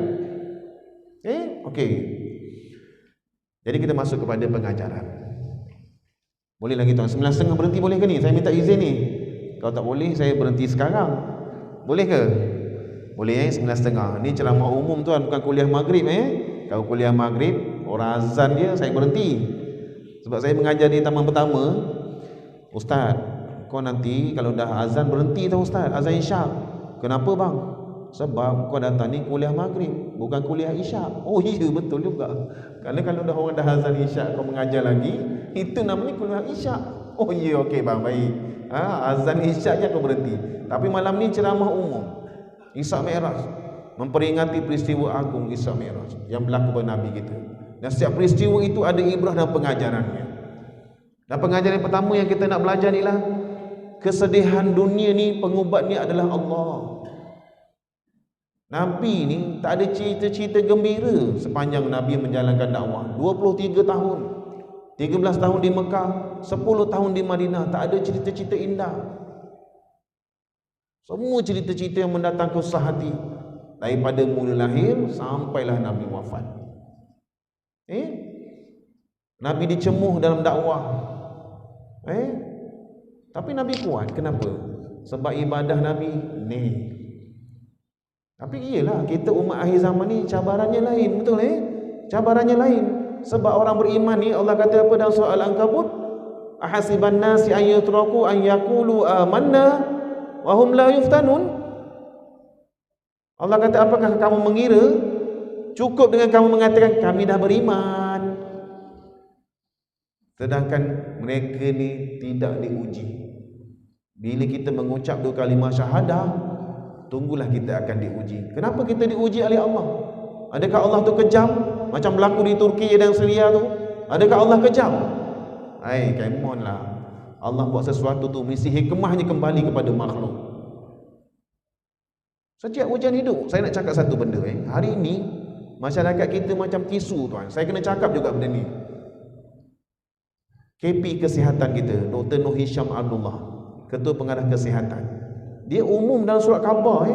Okey. Jadi kita masuk kepada pengajaran. Boleh lagi tuan, 9.30 berhenti boleh ke ni? Saya minta izin ni. Kalau tak boleh, saya berhenti sekarang. Boleh ke? Boleh 9.30. Ni ceramah umum tuan, bukan kuliah maghrib Kalau kuliah maghrib, orang azan dia, saya berhenti. Sebab saya mengajar di taman pertama, Ustaz, kau nanti kalau dah azan berhenti tau Ustaz, azan isyak. Kenapa bang? Sebab kau datang ni kuliah maghrib, bukan kuliah isyak. Oh iya, betul juga. Kerana kalau dah orang dah azan isyak kau mengajar lagi, itu namanya kuliah isyak. Oh iya, okey bang, baik. Azan isyak je kau berhenti. Tapi malam ni ceramah umum, Isra Mi'raj, memperingati peristiwa agung Isra Mi'raj yang berlaku pada Nabi kita. Dan setiap peristiwa itu ada ibrah dan pengajarannya. Dan pengajaran yang pertama yang kita nak belajar ni lah, kesedihan dunia ni pengubatnya adalah Allah. Nabi ni tak ada cerita-cerita gembira sepanjang Nabi menjalankan dakwah. 23 tahun, 13 tahun di Mekah, 10 tahun di Madinah, tak ada cerita-cerita indah. Semua cerita-cerita yang mendatangkan susah hati, daripada mula lahir sampailah Nabi wafat. Nabi dicemuh dalam dakwah. Tapi Nabi kuat. Kenapa? Sebab ibadah Nabi ni. Tapi iyalah, kita umat akhir zaman ni cabarannya lain, betul Cabarannya lain. Sebab orang beriman ni, Allah kata apa dalam surah Al-Ankabut? Ahasiban nasi an yutraku an yaqulu amanna wa hum la yuftanun. Allah kata, apakah kamu mengira cukup dengan kamu mengatakan kami dah beriman, sedangkan mereka ni tidak diuji. Bila kita mengucap 2 kalimah syahadah, tunggulah kita akan diuji. Kenapa kita diuji oleh Allah? Adakah Allah tu kejam? Macam berlaku di Turki dan Syria tu. Adakah Allah kejam? Come on lah. Allah buat sesuatu tu mesti hikmahnya kembali kepada makhluk. Setiap ujian hidup. Saya nak cakap satu benda Hari ini masyarakat kita macam tisu tuan. Saya kena cakap juga benda ni. KP Kesihatan kita, Dr. Nur Hisham Abdullah, Ketua Pengarah Kesihatan, dia umum dalam surat khabar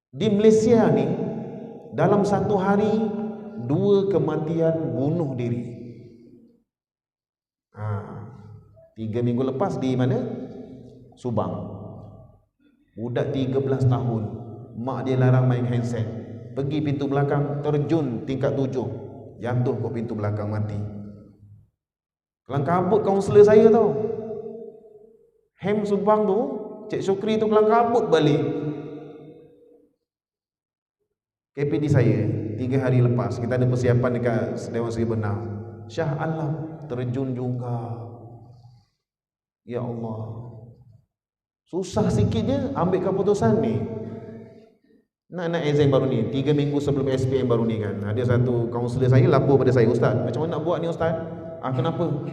di Malaysia ni, dalam satu hari 2 kematian bunuh diri. 3 minggu lepas di mana? Subang. Budak 13 tahun, mak dia larang main handset, pergi pintu belakang, terjun tingkat 7, jatuh kat pintu belakang, mati. Kelang kabut kaunselor saya tau. Hem Subang tu, Cik Syukri tu kelang kabut balik. KPD saya 3 hari lepas, kita ada persiapan dekat Dewan Seri Benar. Shah Alam terjun juga. Ya Allah, susah sikit je ambil keputusan ni. Nak exam baru ni, 3 minggu sebelum SPM baru ni kan, ada satu kaunselor saya lapor pada saya, Ustaz, macam mana nak buat ni Ustaz? Kenapa?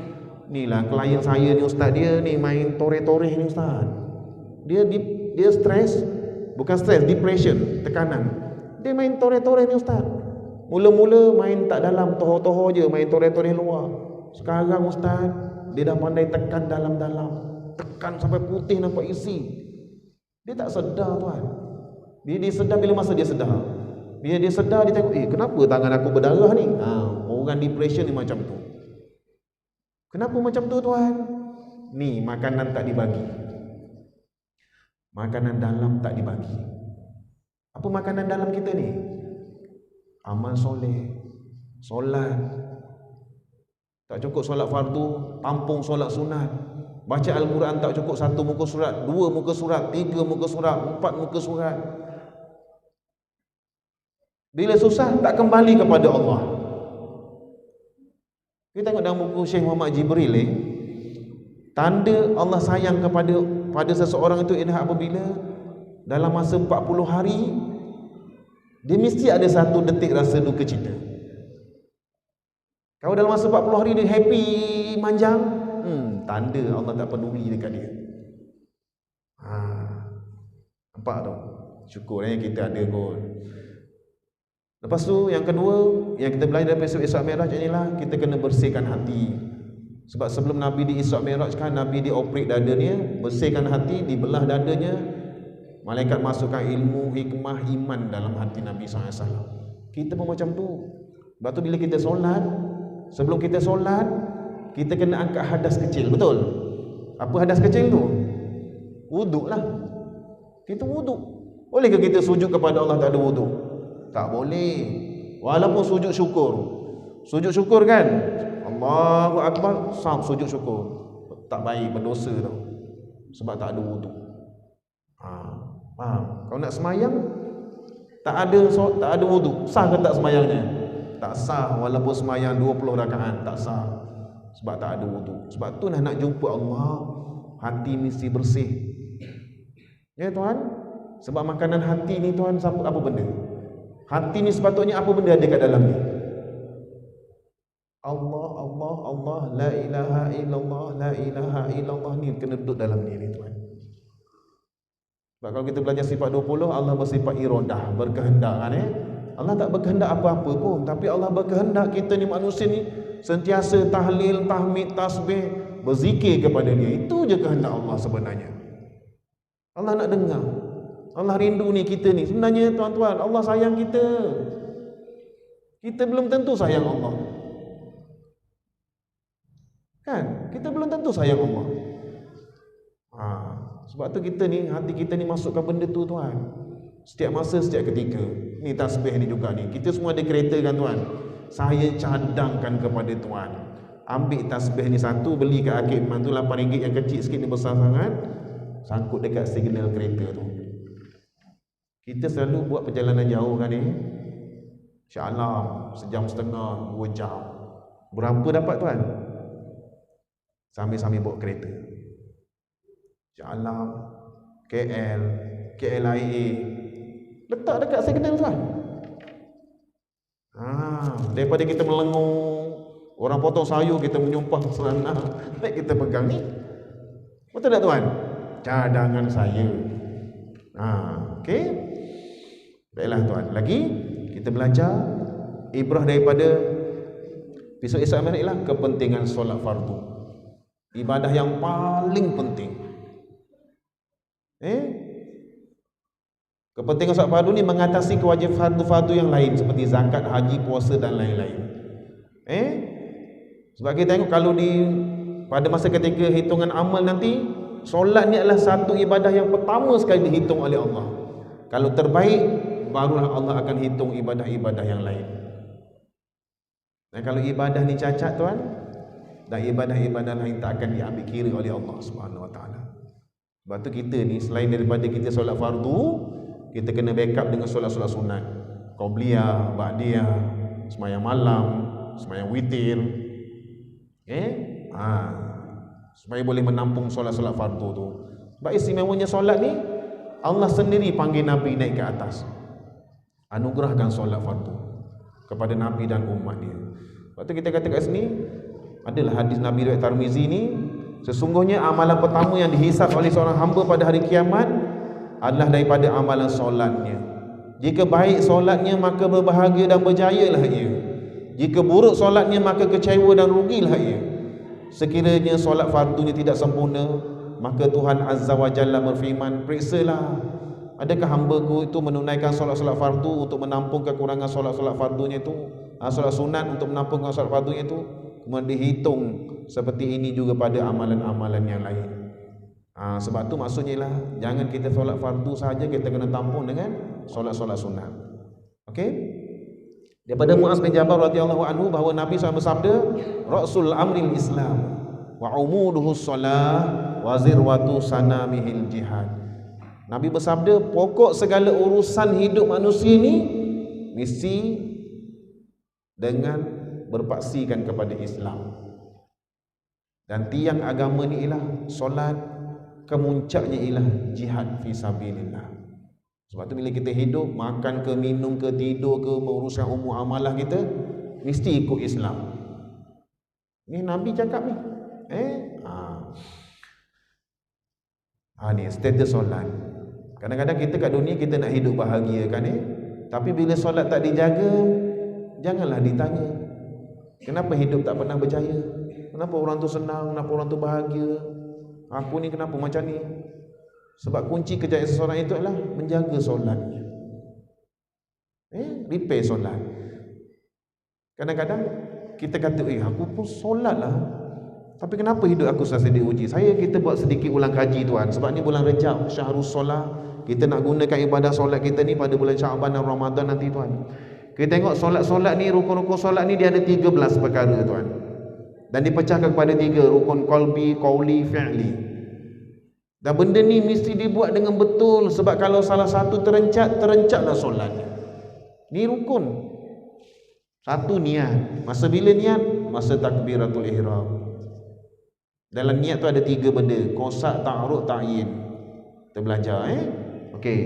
Ni lah klien saya ni Ustaz, dia ni main toreh-toreh ni Ustaz. Dia stres, bukan stres, depression, tekanan. Dia main toreh-toreh ni Ustaz. Mula-mula main tak dalam, toho-toho je, main toreh-toreh luar. Sekarang Ustaz, dia dah pandai tekan dalam-dalam. Tekan sampai putih nampak isi. Dia tak sedar tuan. Dia sedar bila masa dia sedar. Bila dia sedar, dia tengok, kenapa tangan aku berdarah ni? Orang depression ni macam tu. Kenapa macam tu tuan? Ni makanan tak dibagi. Makanan dalam tak dibagi. Apa makanan dalam kita ni? Amal soleh, solat. Tak cukup solat fardu, tampung solat sunat. Baca Al-Quran tak cukup 1 muka surat, 2 muka surat, 3 muka surat, 4 muka surat. Bila susah tak kembali kepada Allah. Kita tengok dalam buku Syekh Muhammad Jibril tanda Allah sayang pada seseorang itu ialah apabila dalam masa 40 hari dia mesti ada 1 detik rasa duka cita. Kalau dalam masa 40 hari dia happy manjang, tanda Allah tak peduli dekat dia. Nampak tu? Syukur kita ada kot. Lepas tu yang kedua, yang kita belajar dari peristiwa Isra' Mi'raj inilah kita kena bersihkan hati. Sebab sebelum Nabi di Isra' Mi'raj kan, Nabi dioperate dadanya, bersihkan hati, dibelah dadanya, malaikat masukkan ilmu, hikmah, iman dalam hati Nabi SAW. Kita pun macam tu. Sebab tu bila kita solat, sebelum kita solat, kita kena angkat hadas kecil, betul? Apa hadas kecil tu? Wuduk lah. Kita wuduk. Boleh ke kita sujud kepada Allah tak ada wuduk? Tak boleh. Walaupun sujud syukur. Sujud syukur kan? Allahu Akbar, sujud syukur. Tak baik, berdosa tau. Sebab tak ada wuduk. Faham? Kalau nak semayang, tak ada wuduk, sah ke tak semayangnya? Tak sah. Walaupun semayang 20 rakaat, tak sah. Sebab tak ada wuduk. Sebab tu nak jumpa Allah, hati mesti bersih. Ya Tuhan? Sebab makanan hati ni Tuhan, apa benda? Hati ni sepatutnya apa benda ada kat dalam ni? Allah, Allah, Allah, la ilaha illallah, la ilaha illallah, ni kena duduk dalam ni Tuhan. Sebab kalau kita belajar sifat 20, Allah bersifat iradah, berkehendak kan Allah tak berkehendak apa-apa pun, tapi Allah berkehendak kita ni manusia ni sentiasa tahlil, tahmid, tasbih, berzikir kepada dia. Itu je kehendak Allah sebenarnya. Allah nak dengar. Allah rindu ni kita ni. Sebenarnya tuan-tuan, Allah sayang kita. Kita belum tentu sayang Allah. kita belum tentu sayang Allah. Sebab tu kita ni, hati kita ni masukkan benda tu tuan. Setiap masa, setiap ketika. Ni tasbih ni juga ni. Kita semua ada kereta kan tuan. Saya cadangkan kepada tuan, ambil tasbih ni satu, beli kat Akib Man tu RM8 yang kecil sikit ni, besar sangat, sangkut dekat signal kereta tu. Kita selalu buat perjalanan jauh kan ni, Shah Alam, sejam setengah, 2 jam. Berapa dapat tuan? Sambil-sambil bawa kereta. Shah Alam, KL, KLIA, letak dekat signal tuan. Daripada kita melengung, orang potong sayur kita menyumpah serana, baik kita pegang ni. Betul tak tuan? Cadangan saya. Okey. Baiklah tuan. Lagi kita belajar ibrah daripada episod Isra Mi'raj lah, kepentingan solat fardu. Ibadah yang paling penting. Kepentingan solat fardu ni mengatasi kewajipan fardu-fardu yang lain seperti zakat, haji, puasa dan lain-lain. Sebab kita tengok kalau pada masa ketika hitungan amal nanti, solat ni adalah satu ibadah yang pertama sekali dihitung oleh Allah. Kalau terbaik, barulah Allah akan hitung ibadah-ibadah yang lain. Dan kalau ibadah ni cacat tuan, dan ibadah-ibadah lain tak akan diambil kira oleh Allah Subhanahu Wa Taala. Sebab tu kita ni selain daripada kita solat fardu, kita kena backup dengan solat-solat sunat, Qobliyah, Ba'diyah, sembahyang malam, sembahyang witir, supaya boleh menampung solat-solat fardu tu. Sebab istimewanya solat ni, Allah sendiri panggil Nabi naik ke atas, anugerahkan solat fardu kepada Nabi dan umat dia. Sebab tu kita kata kat sini, adalah hadis Nabi riwayat Tirmizi ni, sesungguhnya amalan pertama yang dihisab oleh seorang hamba pada hari kiamat adalah daripada amalan solatnya. Jika baik solatnya, maka berbahagia dan berjayalah ia. Jika buruk solatnya, maka kecewa dan rugilah ia. Sekiranya solat fardunya tidak sempurna, maka Tuhan Azza wa Jalla berfirman, periksalah, adakah hamba-Ku itu menunaikan solat-solat fardu untuk menampung kekurangan solat-solat fardunya itu, solat sunat untuk menampung solat fardunya itu. Kemudian dihitung seperti ini juga pada amalan-amalan yang lain. Sebab tu maksudnya lah, jangan kita solat fardu saja, kita kena tampung dengan solat-solat sunat. Okey? Daripada Muaz bin Jabal radhiyallahu anhu bahawa Nabi SAW bersabda, Rasul amril Islam wa umuduhu shalah wa zirwatu sanamihil jihad. Nabi bersabda, pokok segala urusan hidup manusia ni mesti dengan berpaksikan kepada Islam. Dan tiang agama ni ialah solat, kemuncaknya ialah jihad fi sabilillah. Sebab tu bila kita hidup, makan ke, minum ke, tidur ke, menguruskan umur amalah kita, mesti ikut Islam. Ni Nabi cakap ni. Ni status solat. Kadang-kadang kita kat dunia kita nak hidup bahagia kan tapi bila solat tak dijaga, janganlah ditanya, kenapa hidup tak pernah berjaya? Kenapa orang tu senang, kenapa orang tu bahagia? Aku ni kenapa macam ni? Sebab kunci kejayaan seseorang itu adalah menjaga solatnya. Repair solat. Kadang-kadang kita kata, aku pun solat lah, tapi kenapa hidup aku selalu diuji? Kita buat sedikit ulang kaji tuan. Sebab ni bulan Rejab, Syahrus Solat. Kita nak gunakan ibadah solat kita ni pada bulan Syaban dan Ramadan nanti tuan. Kita tengok solat-solat ni, rukun-rukun solat ni dia ada 13 perkara tuan. Dan dipecahkan kepada 3, rukun qalbi, qauli, fi'li. Dan benda ni mesti dibuat dengan betul. Sebab kalau salah satu terencatlah solat. Ni rukun. Satu, niat. Masa bila niat? Masa takbiratul ihram. Dalam niat tu ada 3 benda, qasak, ta'arud, ta'yin. Kita belajar okey.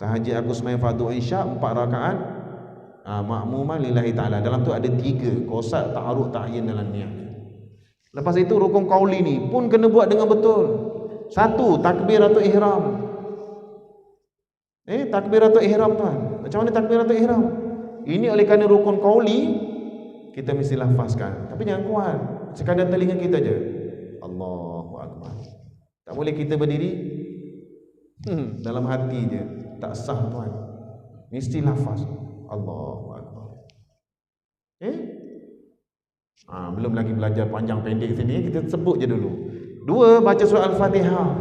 Sahaja aku sembahyang fardu Isya 4 rakaat makmuman lillahi ta'ala. Dalam tu ada 3, qasak, ta'arud, ta'yin dalam niat. Lepas itu rukun qauli ni pun kena buat dengan betul. 1, takbiratul ihram. Takbiratul ihram tuan. Macam mana takbiratul ihram? Ini oleh kerana rukun qauli, kita mesti lafazkan. Tapi jangan kuat, sekadar telinga kita je. Allahu Akbar. Tak boleh kita berdiri dalam hati je, tak sah tuan. Mesti lafaz Allahu Akbar. Belum lagi belajar panjang pendek sini, kita sebut je dulu. 2, baca surah Al-Fatihah.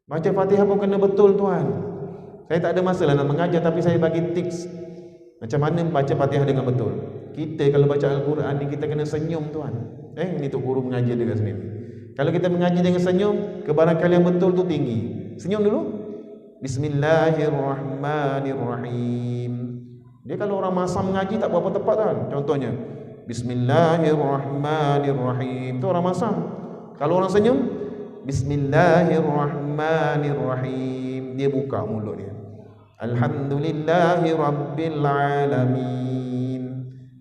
Baca Fatihah pun kena betul tuan. Saya tak ada masalah nak mengajar, tapi saya bagi tips macam mana baca Fatihah dengan betul. Kita kalau baca Al-Quran ni kita kena senyum tuan. Ini tu guru mengajar dekat sini. Kalau kita mengaji dengan senyum, kebarangkalian betul tu tinggi. Senyum dulu. Bismillahirrahmanirrahim. Dia kalau orang masam mengaji tak berapa tepat kan. Contohnya Bismillahirrahmanirrahim, itu orang masam. Kalau orang senyum, Bismillahirrahmanirrahim, dia buka mulut dia. Alhamdulillahirabbilalamin.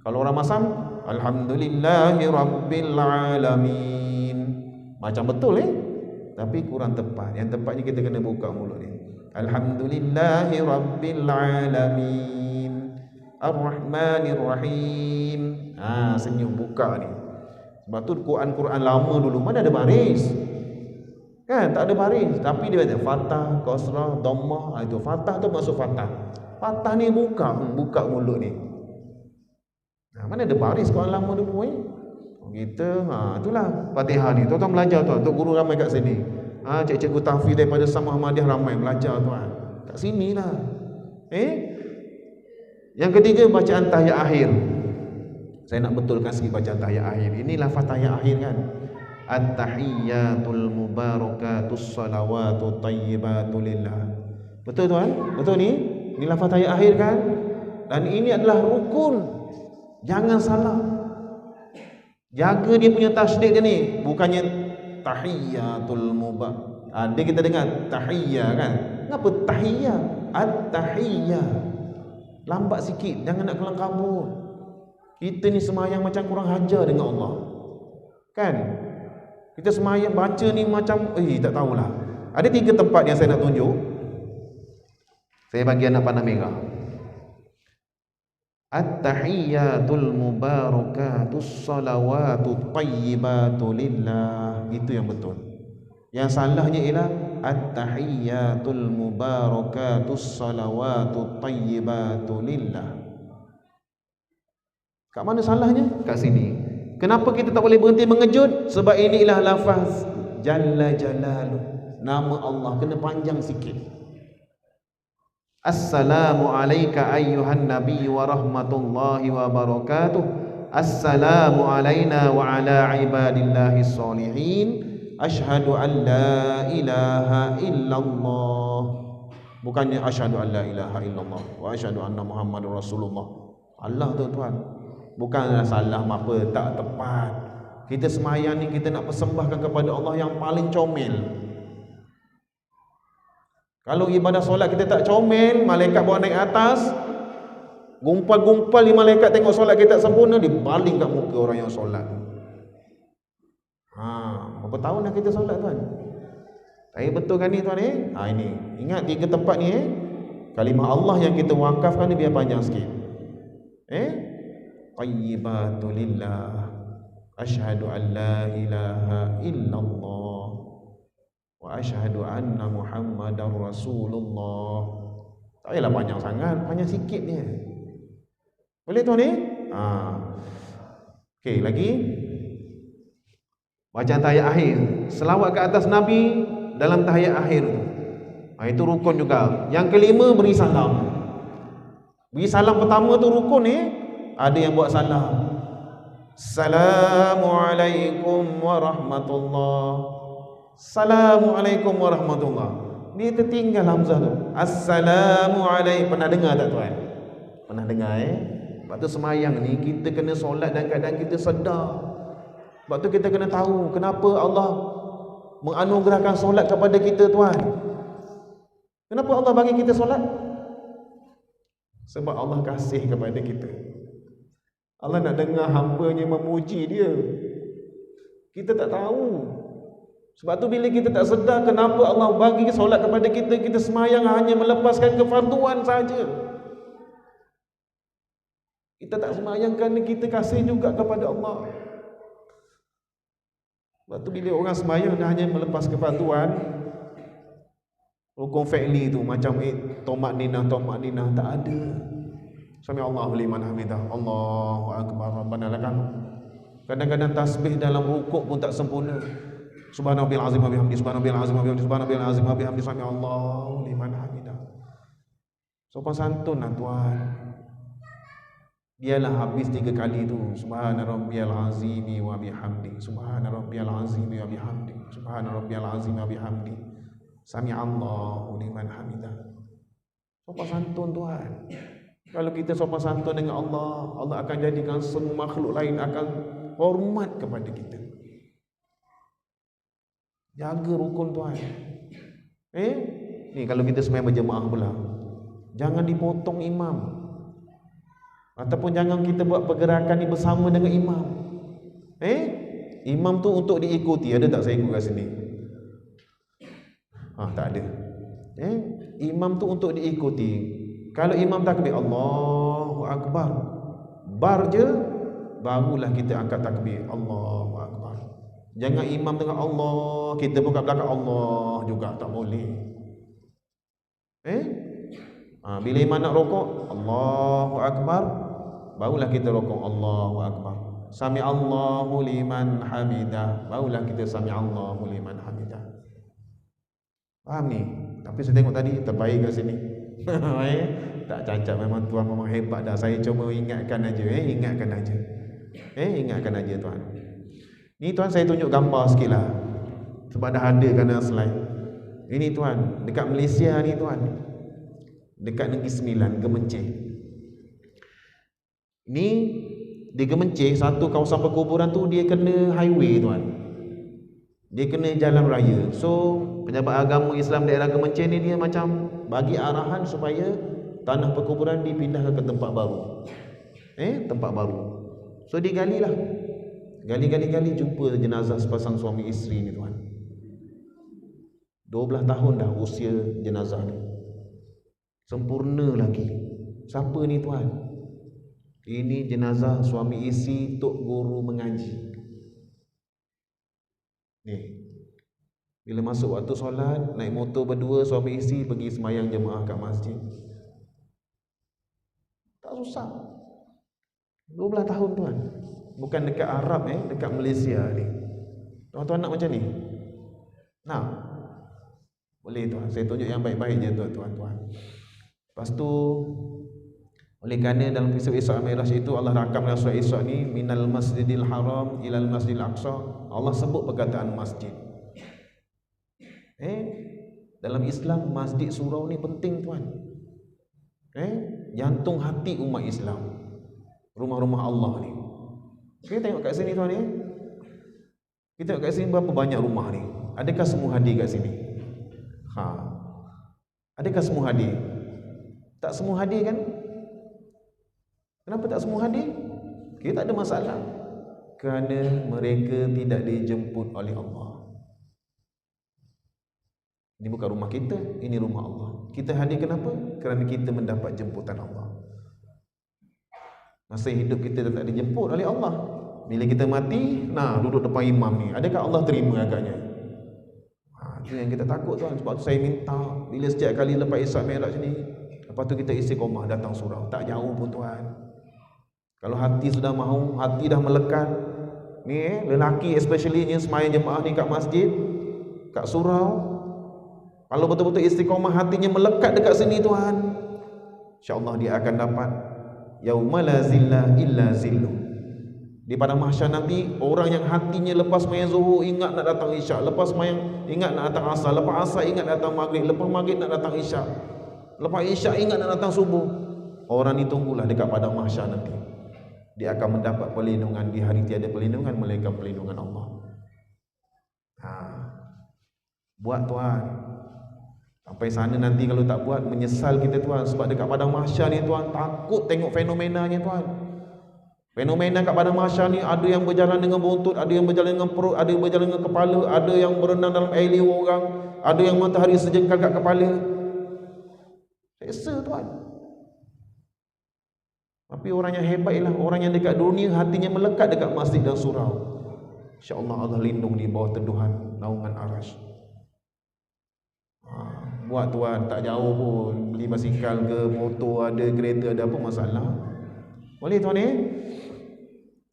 Kalau orang masam, Alhamdulillahirabbilalamin. Macam betul tapi kurang tepat. Yang tepatnya kita kena buka mulut dia. Alhamdulillahirabbilalamin, Ar-Rahmanir-Rahim. Senyum buka ni. Sebab tu Quran lama dulu mana ada baris. Kan tak ada baris, tapi dia baca Fathah, Qasrah, Dhammah. Itu Fathah tu masuk Fathah. Fathah ni buka mulut ni. Mana ada baris Quran lama dulu kita. Itulah Fatihah ni. Tuan-tuan belajar tuan. Untuk guru ramai kat sini. Cikgu tahfiz daripada Sama Ahmadiyah ramai belajar tuan. Kat sinilah. Yang ketiga, bacaan tahiyat akhir. Saya nak betulkan sikit bacaan tahiyat akhir. Ini lafaz tahiyat akhir kan. At-tahiyyatul mubarakatus salawatu tayyibatu lillah. Betul tuan? Betul ni? Ini lafaz tahiyat akhir kan? Dan ini adalah rukun. Jangan salah. Jaga dia punya tasydid dia ni. Bukannya tahiyyatul mubarak. Dia kita dengar tahiyyah kan? Kenapa tahiyyah? At-tahiyyah. Lambat sikit, jangan nak kelang kabut. Kita ni semayang macam kurang hajar dengan Allah. Kan? Kita semayang baca ni macam tak tahulah. Ada 3 tempat yang saya nak tunjuk. Saya bagi anak panah merah. At-tahiyyatul mubarakatus salawatu tayyibatu lillah. Itu yang betul. Yang salahnya ialah at-tahiyyatul mubarakatus salawatu tayyibatu lillah. Kat mana salahnya? Kat sini. Kenapa kita tak boleh berhenti mengejut? Sebab ini ialah lafaz Jalla Jalaluh. Nama Allah kena panjang sikit. Assalamu alayka ayyuhan nabiy wa rahmatullahi wa barakatuh. Assalamu alayna wa ala ibadillahi salihin. Ashhadu an la ilaha illallah. Bukannya asyhadu an la ilaha illallah wa asyhadu anna Muhammadur Rasulullah. Allah tu tuan. Bukanlah salah apa, tak tepat. Kita semayang ni kita nak persembahkan kepada Allah yang paling comel. Kalau ibadah solat kita tak comel, malaikat bawa naik atas, gumpal-gumpal di malaikat tengok solat kita tak sempurna, dia baling kat muka orang yang solat. Berapa tahun dah kita solat tuan? Saya betul kan ni tuan ini. Ingat 3 tempat ni kalimah Allah yang kita wakafkan ni biar panjang sikit. Tayyibatu lillah. Asyhadu an la ilaha illallah wa asyhadu anna Muhammadar Rasulullah. Tak payahlah panjang sangat, panjang sikit ni. Boleh tuan ni? Okey, lagi. Bacaan tahiyat akhir. Selawat ke atas Nabi dalam tahiyat akhir tu. Itu rukun juga. Yang kelima, beri salam. Beri salam pertama tu rukun ada yang buat salah. Assalamualaikum warahmatullahi. Assalamualaikum warahmatullahi. Dia tertinggal hamzah tu. Assalamualaikum. Pernah dengar tak tuan? Pernah dengar Sebab tu semayang ni kita kena solat dan keadaan kita sedar. Sebab tu kita kena tahu kenapa Allah menganugerahkan solat kepada kita tuan. Kenapa Allah bagi kita solat? Sebab Allah kasih kepada kita. Allah nak dengar hamba-Nya memuji Dia. Kita tak tahu. Sebab tu bila kita tak sedar kenapa Allah bagi solat kepada kita, kita semayang hanya melepaskan kefarduan saja. Kita tak semayang kerana kita kasih juga kepada Allah. Sebab tu bila orang semayang hanya melepas kefarduan, rukun fi'li tu macam tomak ninah tak ada. Sami Allahu liman hamidah. Allahu akbar. Rabbana lakal. Kadang-kadang tasbih dalam rukuk pun tak sempurna. Subhanallahil azim wa bihamdi, subhanallahil azim wa bihamdi, subhanallahil azim wa bihamdi, sami Allahu liman hamidah. Sopan santun lah tuan. Biarlah habis 3 kali tu. Subhana rabbiyal azimi wa bihamdi, subhana rabbiyal azimi wa bihamdi, subhana rabbiyal azimi wa bihamdi, sami Allahu liman hamidah. Sopan santun tuan. Kalau kita sopan santun dengan Allah, Allah akan jadikan semua makhluk lain akan hormat kepada kita. Jaga rukun tuan. Ni kalau kita sembahyang berjemaah pula, jangan dipotong imam, ataupun jangan kita buat pergerakan ni bersama dengan imam. Imam tu untuk diikuti. Ada tak saya ikut kat sini? Tak ada. Imam tu untuk diikuti. Kalau imam takbir Allahu Akbar, bar je, barulah kita angkat takbir Allahu Akbar. Jangan imam tengah Allah, kita pun kat belakang Allah juga, tak boleh. Bila imam nak rokok Allahu Akbar, barulah kita rokok Allahu Akbar. Sami Allahu liman hamidah, barulah kita sami Allahu liman hamidah. Faham ni? Tapi saya tengok tadi terbaik kat sini. Tak cacat, memang tuan memang hebat dah. Saya cuma ingatkan aja, ingatkan aja. Ingatkan aja tuan. Ni tuan saya tunjuk gambar sikit lah, sebab dah ada kan slide. Ini tuan, dekat Malaysia ni tuan, dekat Negeri Sembilan, Gemenceh. Ni di Gemenceh, satu kawasan perkuburan tu dia kena highway tuan. Dia kena jalan raya. So pejabat agama Islam daerah Gemenceh ni dia macam bagi arahan supaya tanah perkuburan dipindahkan ke tempat baru. Tempat baru. So digalilah. Gali jumpa jenazah sepasang suami isteri ni tuan. 12 tahun dah usia jenazah ni. Sempurna lagi. Siapa ni tuan? Ini jenazah suami isteri tok guru mengaji. Ni. Bila masuk waktu solat, naik motor berdua suami isteri pergi sembahyang jemaah kat masjid. Tak susah. 12 tahun tuan. Bukan dekat Arab dekat Malaysia ni. Tuan-tuan nak macam ni? Nak? Boleh tuan. Saya tunjuk yang baik-baik je tuan-tuan. Lepas tu, oleh kerana dalam peristiwa Isra Mi'raj itu Allah rakam dalam surah Isra ni, minal masjidil haram ilal masjidil aqsa. Allah sebut perkataan masjid. Dalam Islam masjid surau ni penting tuan. Jantung hati umat Islam. Rumah-rumah Allah ni. Kita tengok kat sini tuan ni. Kita tengok kat sini berapa banyak rumah ni. Adakah semua hadir kat sini? Adakah semua hadir? Tak semua hadir kan? Kenapa tak semua hadir? Kita tak ada masalah. Kerana mereka tidak dijemput oleh Allah. Ini bukan rumah kita, ini rumah Allah. Kita hadir kenapa? Kerana kita mendapat jemputan Allah. Masa hidup kita tak dijemput oleh Allah. Bila kita mati, duduk depan imam ni, adakah Allah terima agaknya? Itu yang kita takut tuan. Sebab tu saya minta, bila setiap kali lepas Isra Mi'raj ni, lepas tu kita istiqomah datang surau. Tak jauh pun tuan. Kalau hati sudah mahu, hati dah melekat, ni lelaki especially ni sembahyang jemaah ni kat masjid, kat surau, kalau betul-betul istiqomah hatinya melekat dekat sini tuan, insya-Allah dia akan dapat yauma la zilla illa zillu. Di pada mahsyar nanti, orang yang hatinya lepas sembahyang zuhur ingat nak datang isyak, lepas sembahyang ingat nak datang asar, lepas asar ingat nak datang maghrib, lepas maghrib nak datang isyak, lepas isyak ingat nak datang subuh. Orang ni tunggulah dekat padang mahsyar nanti. Dia akan mendapat perlindungan di hari tiada perlindungan melainkan perlindungan Allah. Buat tuan. Sampai sana nanti kalau tak buat menyesal kita tuan. Sebab dekat padang mahsyar ni tuan, takut tengok fenomenanya tuan. Fenomena kat padang mahsyar ni, ada yang berjalan dengan buntut, ada yang berjalan dengan perut, ada yang berjalan dengan kepala, ada yang berenang dalam air liur orang, ada yang matahari sejengkal kat kepala. Seksa tuan. Tapi orang yang hebat ialah orang yang dekat dunia hatinya melekat dekat masjid dan surau. InsyaAllah Allah lindung di bawah teduhan naungan arasy. Buat tuan, tak jauh pun. Beli basikal ke, motor ada, kereta ada, apa masalah. Boleh tuan ni?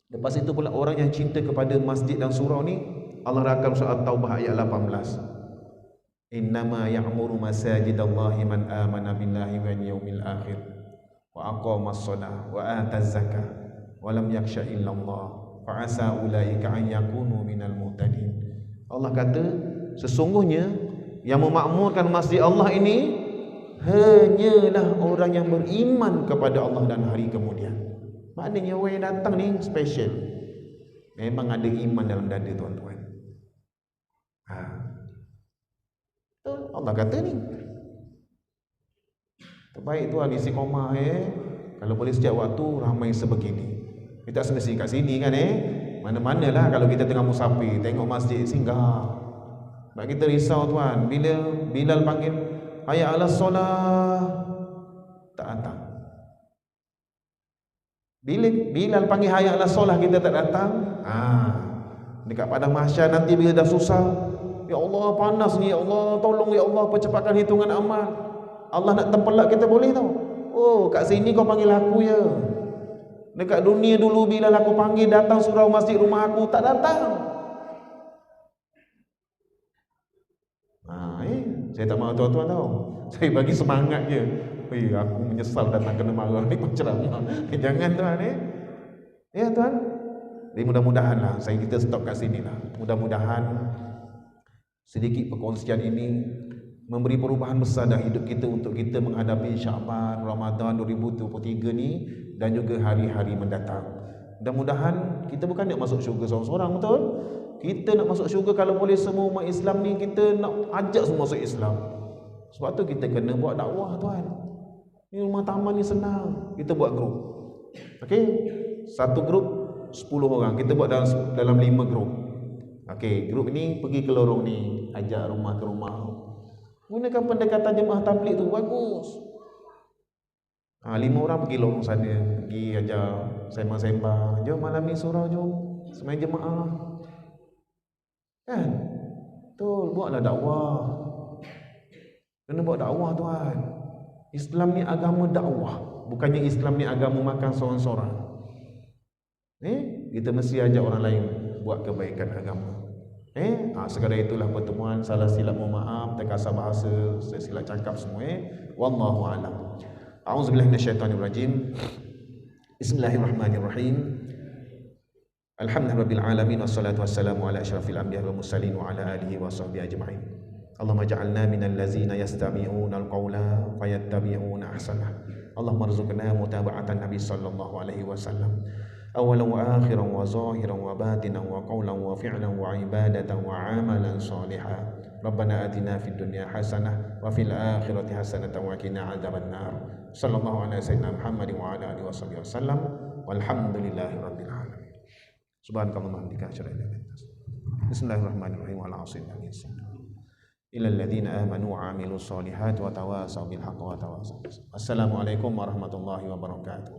Lepas itu pula orang yang cinta kepada masjid dan surau ni, Allah rakam surah Taubah ayat 18. Innama ya'muru masajidallahi man amana billahi wal yawmil akhir wa aqamas shalah wa ataz zakah wa lam yakhsha illa Allah fa asa ulaika an yakunu minal muhtadin. Allah kata sesungguhnya yang memakmurkan masjid Allah ini hanyalah orang yang beriman kepada Allah dan hari kemudian. Maknanya orang yang datang ni special, memang ada iman dalam dada tuan-tuan. Allah kata ni terbaik tuan istiqamah kalau boleh setiap waktu ramai sebegini. Kita semesti kat sini kan mana-manalah kalau kita tengah musafir tengok masjid singgah. Sebab kita risau tuan, bila Bilal panggil hayya 'alas solah tak datang. Bila Bilal panggil hayya 'alas solah kita tak datang, dekat padang mahsyar nanti bila dah susah, ya Allah panas ni, ya Allah tolong, ya Allah percepatkan hitungan amal, Allah nak tempelak kita boleh tau. Oh kat sini kau panggil aku ya. Dekat dunia dulu bila aku panggil datang surau masjid rumah aku tak datang. Saya tak mahu tuan-tuan tahu. Saya bagi semangat je. Aku menyesal datang kena marah ni penceramah. Jangan tuan Ya tuan. Jadi mudah-mudahan lah kita stop kat sini lah. Mudah-mudahan sedikit perkongsian ini memberi perubahan besar dalam hidup kita untuk kita menghadapi Syaban, Ramadan 2023 ni dan juga hari-hari mendatang. Mudah-mudahan kita bukan nak masuk syurga seorang-seorang, betul? Kita nak masuk syurga kalau boleh semua umat Islam ni kita nak ajak semua masuk Islam. Sebab tu kita kena buat dakwah tuan. Ni rumah taman ni senang. Kita buat grup. Okey? Satu grup 10 orang. Kita buat dalam 5 grup. Okey, grup ni pergi ke lorong ni, ajak rumah ke rumah. Gunakan pendekatan jemaah tabligh tu bagus. 5 orang pergi lorong sana, pergi ajak sembang-sembang. Jom malam ni surau jom sembang jemaah. Kan? Betul, buatlah dakwah. Kena buat dakwah tuan. Islam ni agama dakwah, bukannya Islam ni agama makan seorang-seorang. Kita mesti ajak orang lain buat kebaikan agama. Sekadar itulah pertemuan. Salah silap mohon maaf, terkasar bahasa, saya silap cakap semua. Wallahu a'lam. A'udzubillahi minasyaitanir rajim. Bismillahirrahmanirrahim. Alhamdulillahirabbil alamin wassalatu wassalamu ala asyrafil anbiya'i wal mursalin wa ala alihi wa sahbihi ajma'in. Allahumma ja'alna minal ladzina yastami'una al-qawla fayattabi'una ahsanah. Allahumma rzuqna mutaba'atan nabi sallallahu alaihi wasallam. Awalan wa akhiran wa zahiran wa batinan wa qawlan wa fi'lan wa ibadatan wa amalan salihan. Rabbana atina fid dunya hasanah wa fil akhirati hasanatan wa qina adzabannar. Sallallahu ala sayyidina Muhammadin wa ala alihi wasallam. Walhamdulillahi rabbil alamin. Subhanakallahumma wa bihamdika asyhadu an la ilaha illa anta. Bismillahirrahmanirrahim. Wa la asina illa alladziina aamanu wa 'amilus solihati wa tawassaw bil haqqi wa tawassaw. Assalamualaikum warahmatullahi wabarakatuh.